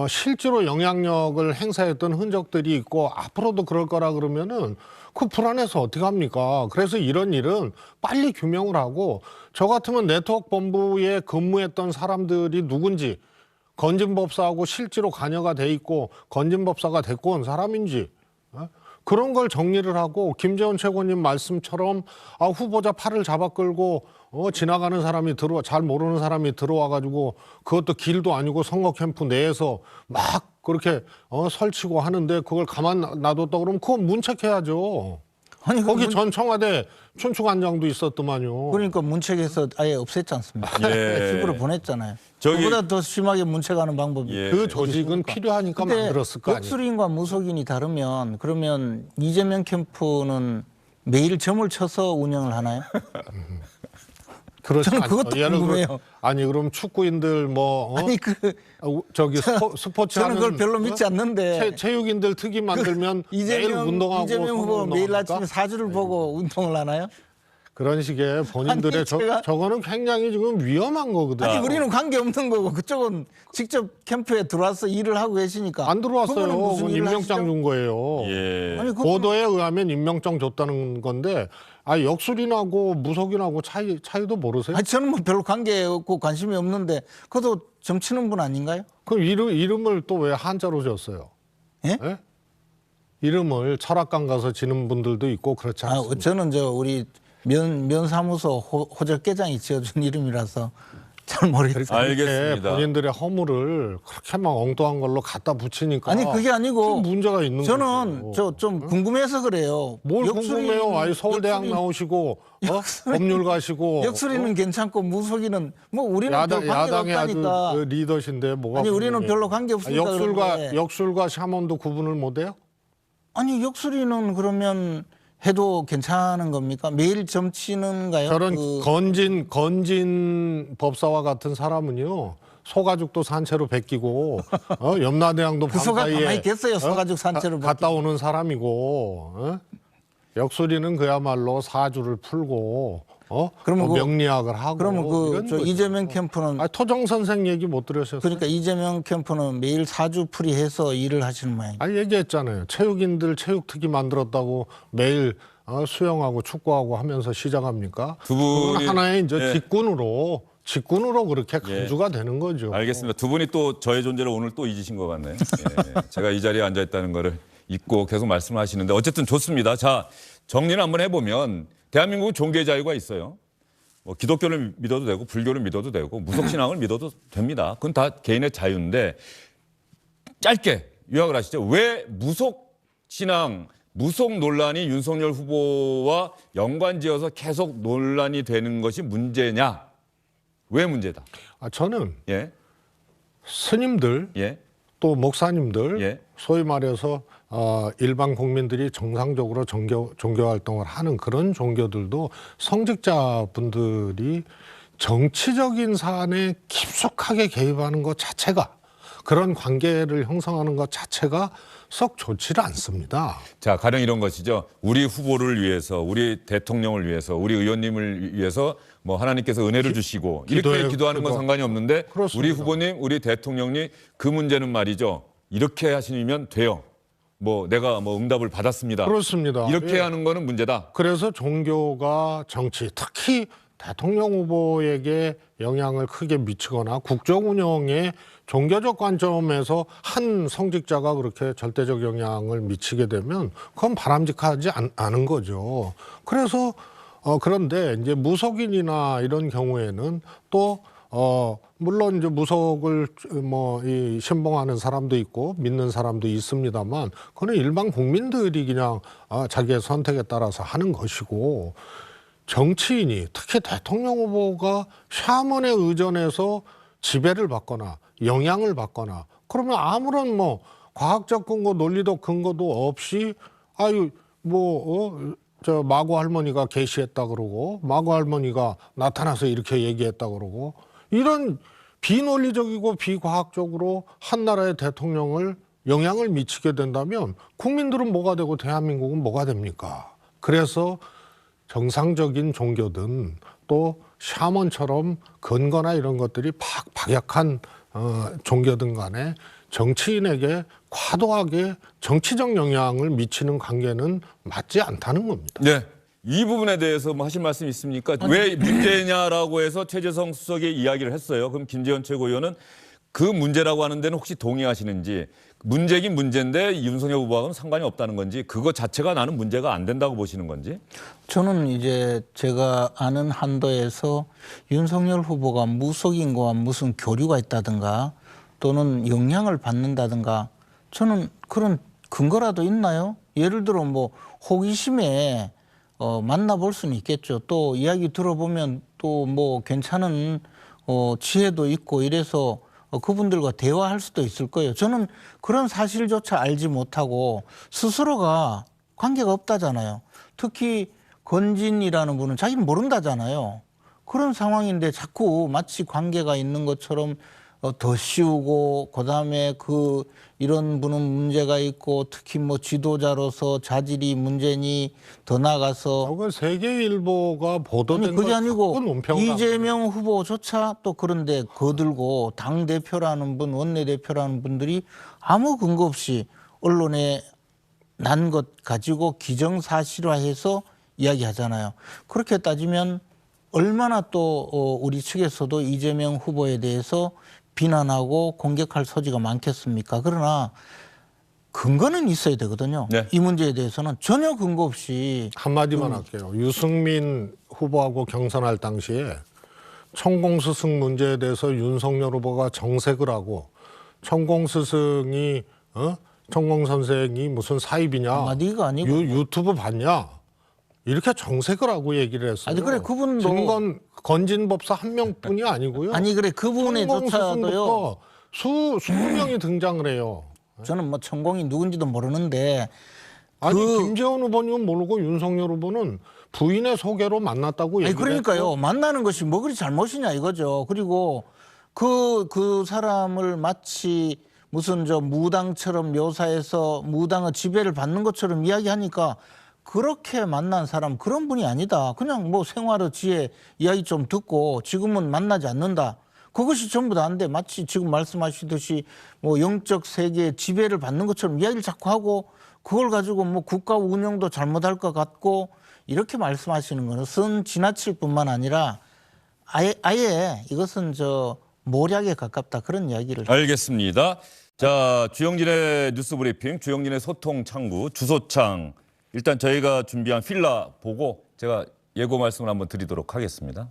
[SPEAKER 2] 실제로 영향력을 행사했던 흔적들이 있고 앞으로도 그럴 거라 그러면은 그 불안해서 어떻게 합니까? 그래서 이런 일은 빨리 규명을 하고 저 같으면 네트워크 본부에 근무했던 사람들이 누군지 건진법사하고 실제로 관여가 돼 있고 건진법사가 데리고 온 사람인지 그런 걸 정리를 하고 김재원 최고님 말씀처럼 후보자 팔을 잡아 끌고 지나가는 사람이 잘 모르는 사람이 들어와 가지고 그것도 길도 아니고 선거 캠프 내에서 막 그렇게 설치고 하는데 그걸 가만 놔뒀다 그러면 그건 문책해야죠.
[SPEAKER 4] 아니
[SPEAKER 2] 거기 전 청와대 춘추관장도 있었더만요.
[SPEAKER 4] 그러니까 문책에서 아예 없앴지 않습니까?
[SPEAKER 1] 예.
[SPEAKER 4] 집으로 보냈잖아요.
[SPEAKER 1] 저기-
[SPEAKER 4] 그보다 더 심하게 문책하는 방법이.
[SPEAKER 1] 예.
[SPEAKER 2] 그 조직은 필요하니까
[SPEAKER 4] 근데
[SPEAKER 2] 만들었을 거 아니에요.
[SPEAKER 4] 역술인과 무속인이 다르면 그러면 이재명 캠프는 매일 점을 쳐서 운영을 하나요?
[SPEAKER 2] 그렇지
[SPEAKER 4] 저는
[SPEAKER 2] 않죠.
[SPEAKER 4] 그것도
[SPEAKER 2] 예를 들어
[SPEAKER 4] 궁금해요.
[SPEAKER 2] 아니 그럼 축구인들 뭐
[SPEAKER 4] 아니
[SPEAKER 2] 저기 스포츠
[SPEAKER 4] 저는
[SPEAKER 2] 하는
[SPEAKER 4] 그걸 별로 믿지 않는데
[SPEAKER 2] 체육인들 특이 만들면 매일 운동하고
[SPEAKER 4] 이재명 후보
[SPEAKER 2] 선거
[SPEAKER 4] 매일
[SPEAKER 2] 운동합니까?
[SPEAKER 4] 아침에 사주를 보고 운동을 하나요?
[SPEAKER 2] 그런 식의 본인들의
[SPEAKER 4] 아니, 제가-
[SPEAKER 2] 저거는 굉장히 지금 위험한 거거든.
[SPEAKER 4] 아니 우리는 관계 없는 거고 그쪽은 직접 캠프에 들어와서 일을 하고 계시니까
[SPEAKER 2] 안 들어왔어요.
[SPEAKER 4] 그분은 무슨
[SPEAKER 2] 그건
[SPEAKER 4] 일을
[SPEAKER 2] 임명장
[SPEAKER 4] 하시죠?
[SPEAKER 2] 준 거예요.
[SPEAKER 1] 예.
[SPEAKER 4] 아니 그
[SPEAKER 2] 보도에 의하면 임명장 줬다는 건데 역술인하고 무속인하고 차이도 모르세요?
[SPEAKER 4] 아니 저는 뭐 별로 관계 없고 관심이 없는데 그것도 점치는 분 아닌가요?
[SPEAKER 2] 그럼 이름을 또 왜 한자로 줬어요?
[SPEAKER 4] 예?
[SPEAKER 2] 예? 이름을 철학관 가서 지는 분들도 있고 그렇지 않습니까?
[SPEAKER 4] 저는 우리 면사무소 호적계장이 지어준 이름이라서 잘 모르겠어요.
[SPEAKER 1] 알겠습니다.
[SPEAKER 2] 본인들의 허물을 그렇게 막 엉뚱한 걸로 갖다 붙이니까
[SPEAKER 4] 아니 그게 아니고
[SPEAKER 2] 좀 문제가 있는
[SPEAKER 4] 저는
[SPEAKER 2] 거죠.
[SPEAKER 4] 좀 궁금해서 그래요.
[SPEAKER 2] 뭘 궁금해요? 아니 서울대학
[SPEAKER 4] 역술인-
[SPEAKER 2] 나오시고 법률 가시고
[SPEAKER 4] 역술이는 괜찮고 무속인은 뭐 우리는 별 관계가
[SPEAKER 2] 야당의 아주
[SPEAKER 4] 없다니까.
[SPEAKER 2] 그 리더신데 뭐가
[SPEAKER 4] 아니 우리는
[SPEAKER 2] 궁금해요?
[SPEAKER 4] 별로 관계 없으니까 그러는데.
[SPEAKER 2] 역술과 샤먼도 구분을 못해요?
[SPEAKER 4] 아니 역술이는 그러면 해도 괜찮은 겁니까? 매일 점치는가요?
[SPEAKER 2] 저런 건진 법사와 같은 사람은요 소가죽도 산채로 베끼고 염라대왕도
[SPEAKER 4] 그 소가
[SPEAKER 2] 밤사이에
[SPEAKER 4] 가만히 있겠어요. 소가죽 산채로
[SPEAKER 2] 갔다 오는 사람이고 역술이는 그야말로 사주를 풀고
[SPEAKER 4] 그러면
[SPEAKER 2] 명리학을 하고
[SPEAKER 4] 그러면
[SPEAKER 2] 이런
[SPEAKER 4] 저
[SPEAKER 2] 거죠.
[SPEAKER 4] 이재명 캠프는
[SPEAKER 2] 토정 선생 얘기 못 들으셨어요?
[SPEAKER 4] 그러니까 이재명 캠프는 매일 사주풀이해서 일을 하시는 모양이에요.
[SPEAKER 2] 얘기했잖아요. 체육인들 체육특위 만들었다고 매일 수영하고 축구하고 하면서 시작합니까?
[SPEAKER 1] 두 분이-
[SPEAKER 2] 그건 하나의 이제
[SPEAKER 1] 예.
[SPEAKER 2] 직군으로 그렇게 간주가 되는 거죠.
[SPEAKER 1] 알겠습니다. 두 분이 또 저의 존재를 오늘 또 잊으신 것 같네요. 예. 제가 이 자리에 앉아 있다는 거를 잊고 계속 말씀하시는데 어쨌든 좋습니다. 자, 정리를 한번 해보면 대한민국은 종교의 자유가 있어요. 뭐 기독교를 믿어도 되고 불교를 믿어도 되고 무속신앙을 믿어도 됩니다. 그건 다 개인의 자유인데 짧게 요약을 하시죠. 왜 무속신앙, 무속 논란이 윤석열 후보와 연관지어서 계속 논란이 되는 것이 문제냐? 왜 문제다?
[SPEAKER 2] 저는
[SPEAKER 1] 예,
[SPEAKER 2] 스님들
[SPEAKER 1] 예,
[SPEAKER 2] 또 목사님들
[SPEAKER 1] 예.
[SPEAKER 2] 소위 말해서 일반 국민들이 정상적으로 종교 활동을 하는 그런 종교들도 성직자분들이 정치적인 사안에 깊숙하게 개입하는 것 자체가 그런 관계를 형성하는 것 자체가 썩 좋지를 않습니다.
[SPEAKER 1] 자, 가령 이런 것이죠. 우리 후보를 위해서, 우리 대통령을 위해서, 우리 의원님을 위해서 뭐 하나님께서 은혜를 주시고 이렇게 기도하는 건 상관이 없는데
[SPEAKER 2] 그렇습니다.
[SPEAKER 1] 우리 후보님, 우리 대통령님 그 문제는 말이죠. 이렇게 하시면 돼요. 뭐 내가 뭐 응답을 받았습니다.
[SPEAKER 2] 그렇습니다.
[SPEAKER 1] 이렇게
[SPEAKER 2] 예.
[SPEAKER 1] 하는 거는 문제다.
[SPEAKER 2] 그래서 종교가 정치, 특히 대통령 후보에게 영향을 크게 미치거나 국정 운영에 종교적 관점에서 한 성직자가 그렇게 절대적 영향을 미치게 되면 그건 바람직하지 않은 거죠. 그래서 그런데 이제 무속인이나 이런 경우에는 또 물론 이제 무속을 신봉하는 사람도 있고 믿는 사람도 있습니다만 그건 일반 국민들이 그냥 자기의 선택에 따라서 하는 것이고 정치인이 특히 대통령 후보가 샤먼에 의존해서 지배를 받거나 영향을 받거나 그러면 아무런 과학적 근거 논리적 근거도 없이 저 마고 할머니가 계시했다 그러고 마고 할머니가 나타나서 이렇게 얘기했다 그러고 이런 비논리적이고 비과학적으로 한 나라의 대통령을 영향을 미치게 된다면 국민들은 뭐가 되고 대한민국은 뭐가 됩니까? 그래서 정상적인 종교든 또 샤먼처럼 근거나 이런 것들이 박약한 종교든 간에 정치인에게 과도하게 정치적 영향을 미치는 관계는 맞지 않다는 겁니다.
[SPEAKER 1] 네. 이 부분에 대해서 뭐 하실 말씀 있습니까? 왜 문제냐라고 해서 최재성 수석이 이야기를 했어요. 그럼 김재원 최고위원은 그 문제라고 하는 데는 혹시 동의하시는지, 문제긴 문제인데 윤석열 후보하고는 상관이 없다는 건지, 그거 자체가 나는 문제가 안 된다고 보시는 건지?
[SPEAKER 4] 저는 이제 제가 아는 한도에서 윤석열 후보가 무속인과 무슨 교류가 있다든가 또는 영향을 받는다든가 저는 그런 근거라도 있나요? 예를 들어 뭐 호기심에 만나볼 수는 있겠죠. 또 이야기 들어보면 또 뭐 괜찮은 지혜도 있고 이래서 그분들과 대화할 수도 있을 거예요. 저는 그런 사실조차 알지 못하고 스스로가 관계가 없다잖아요. 특히 건진이라는 분은 자기는 모른다잖아요. 그런 상황인데 자꾸 마치 관계가 있는 것처럼 더 씌우고 그다음에 이런 분은 문제가 있고 특히 뭐 지도자로서 자질이 문제니 더 나가서
[SPEAKER 2] 그 세계일보가 보도된
[SPEAKER 4] 그게
[SPEAKER 2] 걸
[SPEAKER 4] 아니고
[SPEAKER 2] 자꾸 논평을
[SPEAKER 4] 이재명 후보조차 또 그런데 거들고 당대표라는 분, 원내대표라는 분들이 아무 근거 없이 언론에 난 것 가지고 기정사실화해서 이야기하잖아요. 그렇게 따지면 얼마나 또 우리 측에서도 이재명 후보에 대해서 비난하고 공격할 소지가 많겠습니까? 그러나 근거는 있어야 되거든요.
[SPEAKER 1] 네.
[SPEAKER 4] 이 문제에 대해서는 전혀 근거 없이
[SPEAKER 2] 한마디만 할게요. 유승민 후보하고 경선할 당시에 천공스승 문제에 대해서 윤석열 후보가 정색을 하고 천공스승이 천공 선생이 무슨 사입이냐?
[SPEAKER 4] 한마디가 아니고
[SPEAKER 2] 유튜브 봤냐? 이렇게 정색을 하고 얘기를 했어요.
[SPEAKER 4] 아니 그래 그분도
[SPEAKER 2] 진건 건진법사 한 명뿐이 아니고요.
[SPEAKER 4] 아니 그래 그분의조차도요.
[SPEAKER 2] 천공스승부터 수십 명이 등장을 해요.
[SPEAKER 4] 저는 뭐 천공이 누군지도 모르는데
[SPEAKER 2] 아니 김재원 후보님은 모르고 윤석열 후보는 부인의 소개로 만났다고
[SPEAKER 4] 아니
[SPEAKER 2] 얘기를
[SPEAKER 4] 그러니까요.
[SPEAKER 2] 했고.
[SPEAKER 4] 만나는 것이 뭐 그리 잘못이냐 이거죠. 그리고 그 사람을 마치 무슨 저 무당처럼 묘사해서 무당의 지배를 받는 것처럼 이야기하니까 그렇게 만난 사람 그런 분이 아니다. 그냥 뭐 생활의 지혜 이야기 좀 듣고 지금은 만나지 않는다. 그것이 전부 다인데 마치 지금 말씀하시듯이 뭐 영적 세계의 지배를 받는 것처럼 이야기를 자꾸 하고 그걸 가지고 뭐 국가 운영도 잘못할 것 같고 이렇게 말씀하시는 것은 지나칠 뿐만 아니라 아예 이것은 저 모략에 가깝다 그런 이야기를.
[SPEAKER 1] 알겠습니다. 자, 주영진의 뉴스 브리핑, 주영진의 소통 창구, 주소창. 일단 저희가 준비한 필라 보고 제가 예고 말씀을 한번 드리도록 하겠습니다.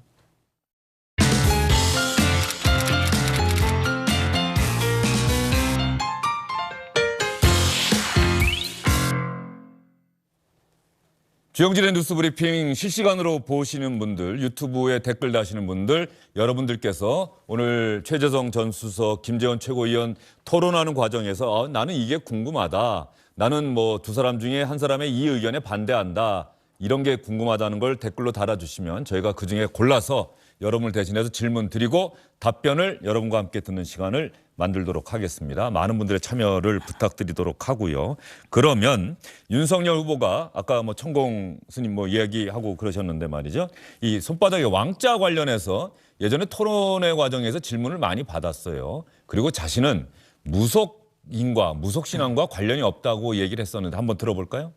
[SPEAKER 1] 주영진의 뉴스 브리핑 실시간으로 보시는 분들, 유튜브에 댓글 다시는 분들, 여러분들께서 오늘 최재성 전 수석, 김재원 최고위원 토론하는 과정에서 나는 이게 궁금하다. 나는 뭐 두 사람 중에 한 사람의 이 의견에 반대한다. 이런 게 궁금하다는 걸 댓글로 달아주시면 저희가 그중에 골라서 여러분을 대신해서 질문 드리고 답변을 여러분과 함께 듣는 시간을 만들도록 하겠습니다. 많은 분들의 참여를 부탁드리도록 하고요. 그러면 윤석열 후보가 아까 뭐 천공 스님 뭐 이야기하고 그러셨는데 말이죠. 이 손바닥의 왕자 관련해서 예전에 토론회 과정에서 질문을 많이 받았어요. 그리고 자신은 무속인과 무속신앙과 관련이 없다고 얘기를 했었는데 한번 들어볼까요?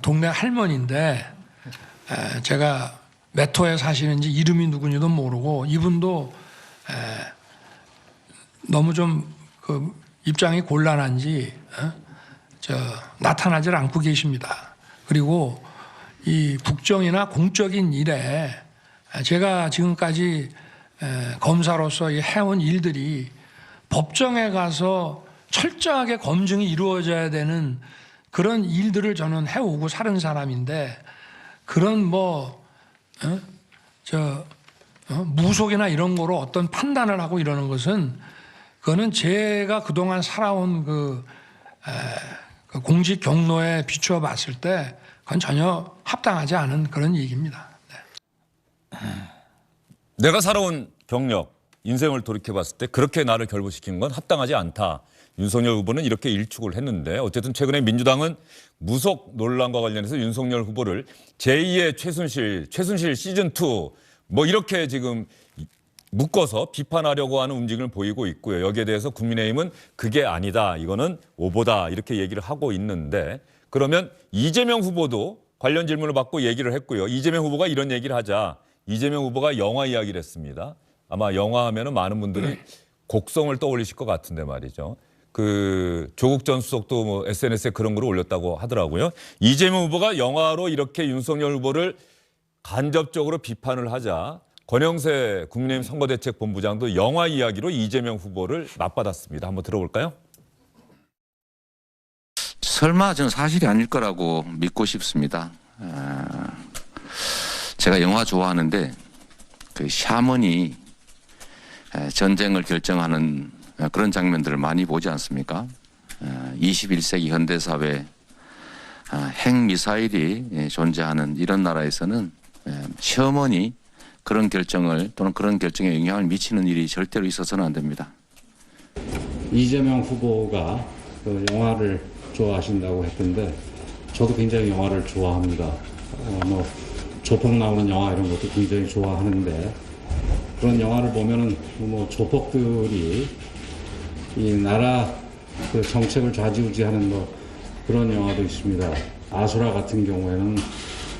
[SPEAKER 3] 동네 할머니인데 제가 몇 호에 사시는지 이름이 누구인지도 모르고 이분도 너무 좀 그 입장이 곤란한지 나타나질 않고 계십니다. 그리고 이 국정이나 공적인 일에 제가 지금까지 검사로서 해온 일들이 법정에 가서 철저하게 검증이 이루어져야 되는 그런 일들을 저는 해오고 사는 사람인데 그런 무속이나 이런 거로 어떤 판단을 하고 이러는 것은 그거는 제가 그동안 살아온 그 공직 경로에 비추어 봤을 때 그건 전혀 합당하지 않은 그런 얘기입니다. 네.
[SPEAKER 1] 내가 살아온 경력, 인생을 돌이켜 봤을 때 그렇게 나를 결부시킨 건 합당하지 않다. 윤석열 후보는 이렇게 일축을 했는데 어쨌든 최근에 민주당은 무속 논란과 관련해서 윤석열 후보를 제2의 최순실 시즌2 뭐 이렇게 지금 묶어서 비판하려고 하는 움직임을 보이고 있고요. 여기에 대해서 국민의힘은 그게 아니다. 이거는 오보다. 이렇게 얘기를 하고 있는데 그러면 이재명 후보도 관련 질문을 받고 얘기를 했고요. 이재명 후보가 이런 얘기를 하자 이재명 후보가 영화 이야기를 했습니다. 아마 영화 하면은 많은 분들이 곡성을 떠올리실 것 같은데 말이죠. 그 조국 전 수석도 뭐 SNS에 그런 글을 올렸다고 하더라고요. 이재명 후보가 영화로 이렇게 윤석열 후보를 간접적으로 비판을 하자 권영세 국민의힘 선거대책본부장도 영화 이야기로 이재명 후보를 맞받았습니다. 한번 들어볼까요?
[SPEAKER 8] 설마 저는 사실이 아닐 거라고 믿고 싶습니다. 제가 영화 좋아하는데 그 샤먼이 전쟁을 결정하는 그런 장면들을 많이 보지 않습니까? 21세기 현대사회 핵미사일이 존재하는 이런 나라에서는 샤먼이 그런 결정을 또는 그런 결정에 영향을 미치는 일이 절대로 있어서는 안 됩니다.
[SPEAKER 7] 이재명 후보가 그 영화를 좋아하신다고 했던데 저도 굉장히 영화를 좋아합니다. 뭐 조폭 나오는 영화 이런 것도 굉장히 좋아하는데 그런 영화를 보면은 뭐 조폭들이 이 나라 그 정책을 좌지우지하는 뭐 그런 영화도 있습니다. 아수라 같은 경우에는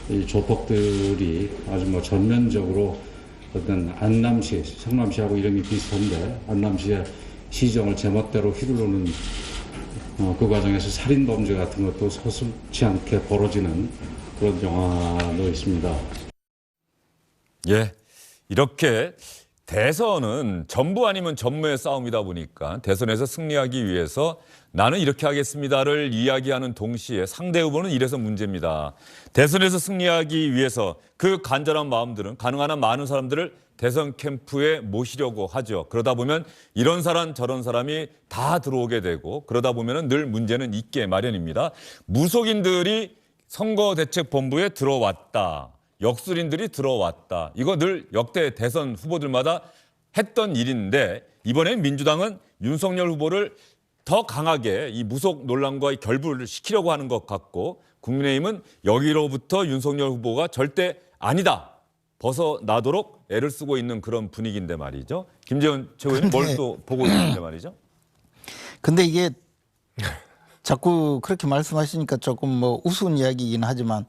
[SPEAKER 7] 이 조폭들이 아주 뭐 전면적으로 어떤 안남시, 성남시하고 이름이 비슷한데 안남시의 시정을 제멋대로 휘두르는 그 과정에서 살인 범죄 같은 것도 서슴지 않게 벌어지는 그런 영화도 있습니다.
[SPEAKER 1] 예, 이렇게 대선은 전부 아니면 전무의 싸움이다 보니까 대선에서 승리하기 위해서 나는 이렇게 하겠습니다를 이야기하는 동시에 상대 후보는 이래서 문제입니다. 대선에서 승리하기 위해서 그 간절한 마음들은 가능한 한 많은 사람들을 대선 캠프에 모시려고 하죠. 그러다 보면 이런 사람 저런 사람이 다 들어오게 되고 그러다 보면 늘 문제는 있게 마련입니다. 무속인들이 선거대책본부에 들어왔다. 역술인들이 들어왔다. 이거 늘 역대 대선 후보들마다 했던 일인데 이번엔 민주당은 윤석열 후보를 더 강하게 이 무속 논란과 결부를 시키려고 하는 것 같고 국민의힘은 여기로부터 윤석열 후보가 절대 아니다. 벗어나도록 애를 쓰고 있는 그런 분위기인데 말이죠. 김재원 최고위원 뭘 또 보고 있는데 말이죠.
[SPEAKER 4] 근데 이게 자꾸 그렇게 말씀하시니까 조금 뭐 우스운 이야기이긴 하지만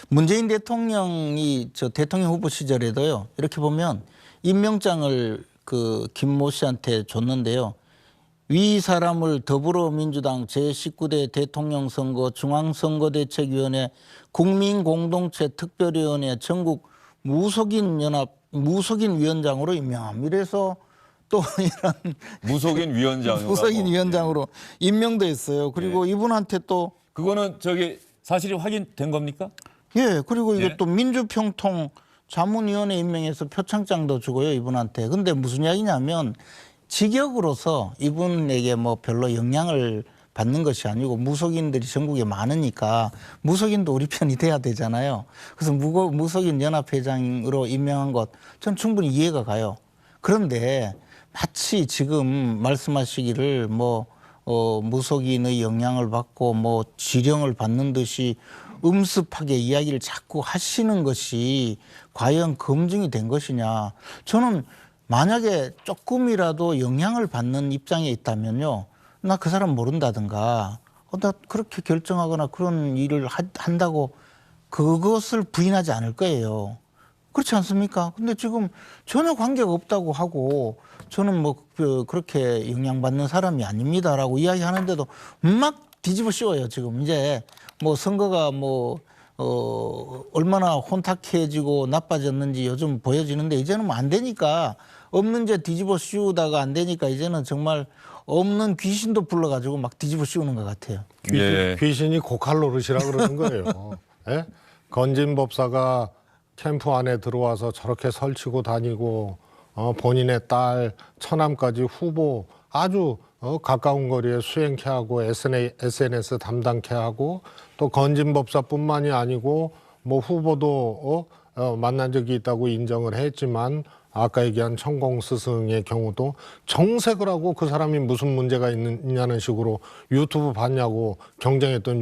[SPEAKER 4] 문재인 대통령이 저 대통령 후보 시절에도요. 이렇게 보면 임명장을 그 김모 씨한테 줬는데요. 위 사람을 더불어민주당 제19대 대통령 선거 중앙선거대책위원회 국민공동체 특별위원회 전국 무속인 위원장으로 임명함. 이래서 또 이런
[SPEAKER 1] 무속인 위원장으로
[SPEAKER 4] 무속인 위원장으로 임명됐어요. 그리고 이분한테 또
[SPEAKER 1] 그거는 저기 사실이 확인된 겁니까?
[SPEAKER 4] 예, 그리고 이거
[SPEAKER 1] 예.
[SPEAKER 4] 또 민주평통 자문위원회 임명해서 표창장도 주고요, 이분한테. 근데 무슨 이야기냐면 직역으로서 이분에게 뭐 별로 영향을 받는 것이 아니고 무속인들이 전국에 많으니까 무속인도 우리 편이 돼야 되잖아요. 그래서 무속인 연합회장으로 임명한 것 전 충분히 이해가 가요. 그런데 마치 지금 말씀하시기를 무속인의 영향을 받고 뭐 지령을 받는 듯이 음습하게 이야기를 자꾸 하시는 것이 과연 검증이 된 것이냐. 저는 만약에 조금이라도 영향을 받는 입장에 있다면요. 나 그 사람 모른다든가 나 그렇게 결정하거나 그런 일을 한다고 그것을 부인하지 않을 거예요. 그렇지 않습니까? 근데 지금 전혀 관계가 없다고 하고 저는 뭐 그렇게 영향받는 사람이 아닙니다라고 이야기하는데도 막 뒤집어 씌워요. 지금 이제 뭐 선거가 얼마나 혼탁해지고 나빠졌는지 요즘 보여지는데 이제는 뭐 안 되니까 없는 죄 뒤집어 씌우다가 안 되니까 이제는 정말 없는 귀신도 불러가지고 막 뒤집어 씌우는 것 같아요.
[SPEAKER 2] 귀신이 고칼 노릇이라 그러는 거예요. 예? 건진법사가 캠프 안에 들어와서 저렇게 설치고 다니고 본인의 딸 처남까지 후보 아주 가까운 거리에 수행케 하고 SNS 담당케 하고 또 건진법사뿐만이 아니고 뭐 후보도 만난 적이 있다고 인정을 했지만 아까 얘기한 천공 스승의 경우도 정색을 하고 그 사람이 무슨 문제가 있느냐는 식으로 유튜브 봤냐고 경쟁했던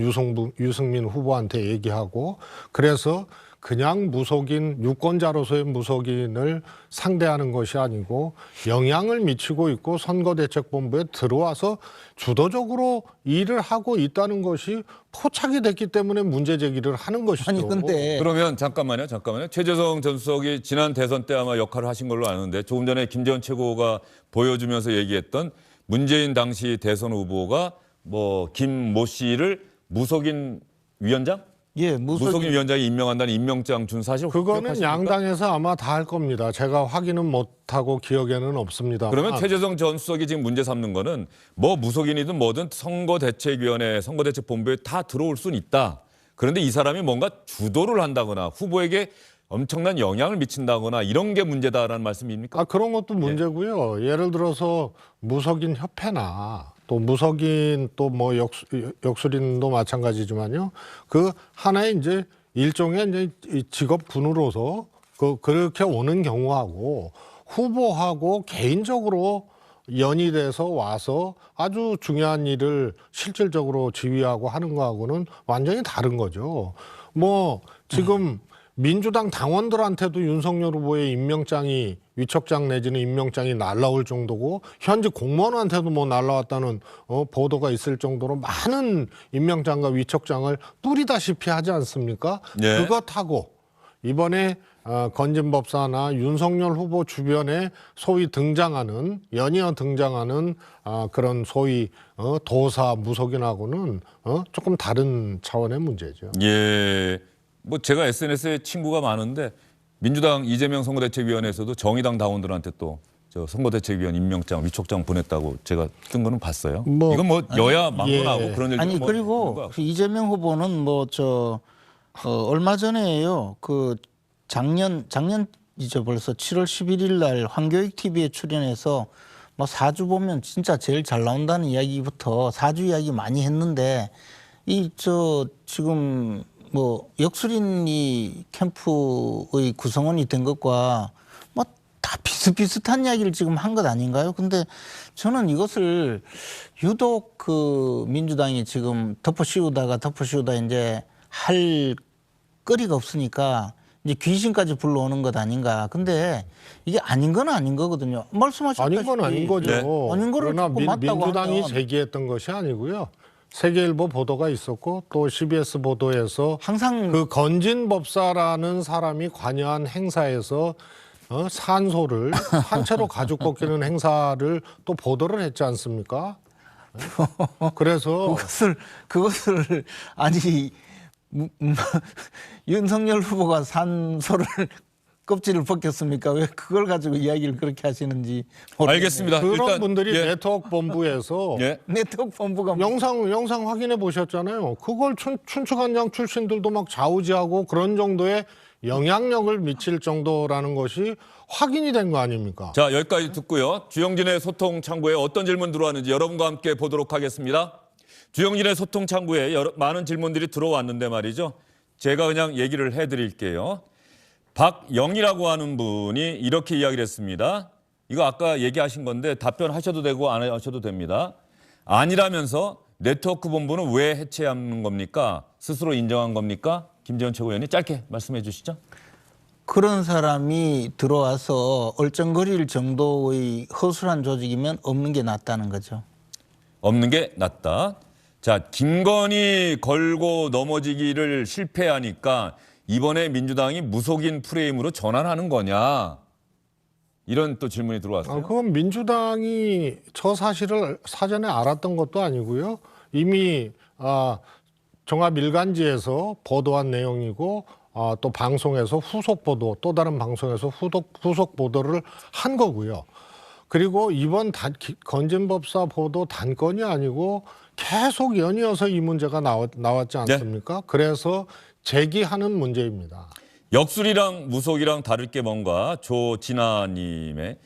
[SPEAKER 2] 유승민 후보한테 얘기하고 그래서 그냥 무속인, 유권자로서의 무속인을 상대하는 것이 아니고 영향을 미치고 있고 선거대책본부에 들어와서 주도적으로 일을 하고 있다는 것이 포착이 됐기 때문에 문제 제기를 하는 것이죠.
[SPEAKER 4] 아니 근데
[SPEAKER 1] 그러면 잠깐만요. 최재성 전 수석이 지난 대선 때 아마 역할을 하신 걸로 아는데 조금 전에 김재원 최고가 보여주면서 얘기했던 문재인 당시 대선 후보가 뭐 김모 씨를 무속인 위원장?
[SPEAKER 4] 예,
[SPEAKER 1] 무속인 위원장이 임명한다는 임명장 준 사실
[SPEAKER 2] 그거는
[SPEAKER 1] 기억하십니까?
[SPEAKER 2] 양당에서 아마 다 할 겁니다. 제가 확인은 못하고 기억에는 없습니다.
[SPEAKER 1] 그러면 최재성 전 수석이 지금 문제 삼는 거는 뭐 무속인이든 뭐든 선거대책위원회, 선거대책본부에 다 들어올 수는 있다. 그런데 이 사람이 뭔가 주도를 한다거나 후보에게 엄청난 영향을 미친다거나 이런 게 문제다라는 말씀입니까?
[SPEAKER 2] 그런 것도 문제고요. 예를 들어서 무속인 협회나 또 무속인 또 뭐 역술인도 마찬가지지만요. 그 하나의 이제 일종의 이제 직업 분으로서 그렇게 오는 경우하고 후보하고 개인적으로 연이 돼서 와서 아주 중요한 일을 실질적으로 지휘하고 하는 거하고는 완전히 다른 거죠. 뭐 지금 민주당 당원들한테도 윤석열 후보의 임명장이 위촉장 내지는 임명장이 날라올 정도고 현재 공무원한테도 뭐 날라왔다는 보도가 있을 정도로 많은 임명장과 위촉장을 뿌리다시피 하지 않습니까?
[SPEAKER 1] 네.
[SPEAKER 2] 그것하고 이번에 건진법사나 윤석열 후보 주변에 소위 등장하는 연이어 등장하는 그런 소위 도사 무속인하고는 조금 다른 차원의 문제죠.
[SPEAKER 1] 예. 뭐 제가 SNS에 친구가 많은데 민주당 이재명 선거대책위원회에서도 정의당 당원들한테 또 저 선거대책위원 임명장, 위촉장 보냈다고 제가 뜬 거는 봤어요. 이건 뭐 여야 막론하고 그런 일도
[SPEAKER 4] 아니
[SPEAKER 1] 뭐
[SPEAKER 4] 그리고 그 이재명 후보는 뭐 얼마 전에요. 그 작년이죠. 벌써 7월 11일 날 황교익 TV에 출연해서 뭐 사주 보면 진짜 제일 잘 나온다는 이야기부터 사주 이야기 많이 했는데 지금 뭐 역술인이 캠프의 구성원이 된 것과 뭐 다 비슷비슷한 이야기를 지금 한 것 아닌가요? 근데 저는 이것을 유독 그 민주당이 지금 덮어씌우다 이제 할 거리가 없으니까 이제 귀신까지 불러오는 것 아닌가. 근데 이게 아닌 건 아닌 거거든요. 말씀하셨다시피
[SPEAKER 2] 아닌 건 아닌 거죠.
[SPEAKER 1] 네.
[SPEAKER 4] 아닌 거를
[SPEAKER 2] 그러나
[SPEAKER 4] 자꾸 맞다고
[SPEAKER 2] 민주당이
[SPEAKER 4] 하면
[SPEAKER 2] 제기했던 것이 아니고요. 세계일보 보도가 있었고 또 CBS 보도에서
[SPEAKER 4] 항상
[SPEAKER 2] 그 건진법사라는 사람이 관여한 행사에서 산소를 산채로 가죽 벗기는 행사를 또 보도를 했지 않습니까? 그래서
[SPEAKER 4] 그것을 아니 윤석열 후보가 산소를 껍질을 벗겼습니까? 왜 그걸 가지고 이야기를 그렇게 하시는지 모르겠네요.
[SPEAKER 1] 알겠습니다.
[SPEAKER 2] 그런
[SPEAKER 1] 일단
[SPEAKER 2] 분들이
[SPEAKER 1] 예.
[SPEAKER 2] 네트워크 본부에서
[SPEAKER 1] 예.
[SPEAKER 4] 네트워크 본부가
[SPEAKER 2] 영상 확인해 보셨잖아요. 그걸 춘추관장 출신들도 막 좌우지하고 그런 정도의 영향력을 미칠 정도라는 것이 확인이 된 거 아닙니까?
[SPEAKER 1] 자, 여기까지 듣고요. 주영진의 소통 창구에 어떤 질문 들어왔는지 여러분과 함께 보도록 하겠습니다. 주영진의 소통 창구에 많은 질문들이 들어왔는데 말이죠. 제가 그냥 얘기를 해드릴게요. 박영이라고 하는 분이 이렇게 이야기를 했습니다. 이거 아까 얘기하신 건데 답변하셔도 되고 안 하셔도 됩니다. 아니라면서 네트워크 본부는 왜 해체하는 겁니까? 스스로 인정한 겁니까? 김재원 최고위원이 짧게 말씀해 주시죠.
[SPEAKER 4] 그런 사람이 들어와서 얼쩡거릴 정도의 허술한 조직이면 없는 게 낫다는 거죠.
[SPEAKER 1] 없는 게 낫다. 자, 김건희 걸고 넘어지기를 실패하니까 이번에 민주당이 무속인 프레임으로 전환하는 거냐. 이런 또 질문이 들어왔어요.
[SPEAKER 2] 그건 민주당이 저 사실을 사전에 알았던 것도 아니고요. 이미 종합일간지에서 보도한 내용이고 또 방송에서 후속 보도, 또 다른 방송에서 후속 보도를 한 거고요. 그리고 이번 건진법사 보도 단건이 아니고 계속 연이어서 이 문제가 나왔지 않습니까? 그래서 제기하는 문제입니다.
[SPEAKER 1] 역술이랑 무속이랑 다를 게 뭔가 조진아님의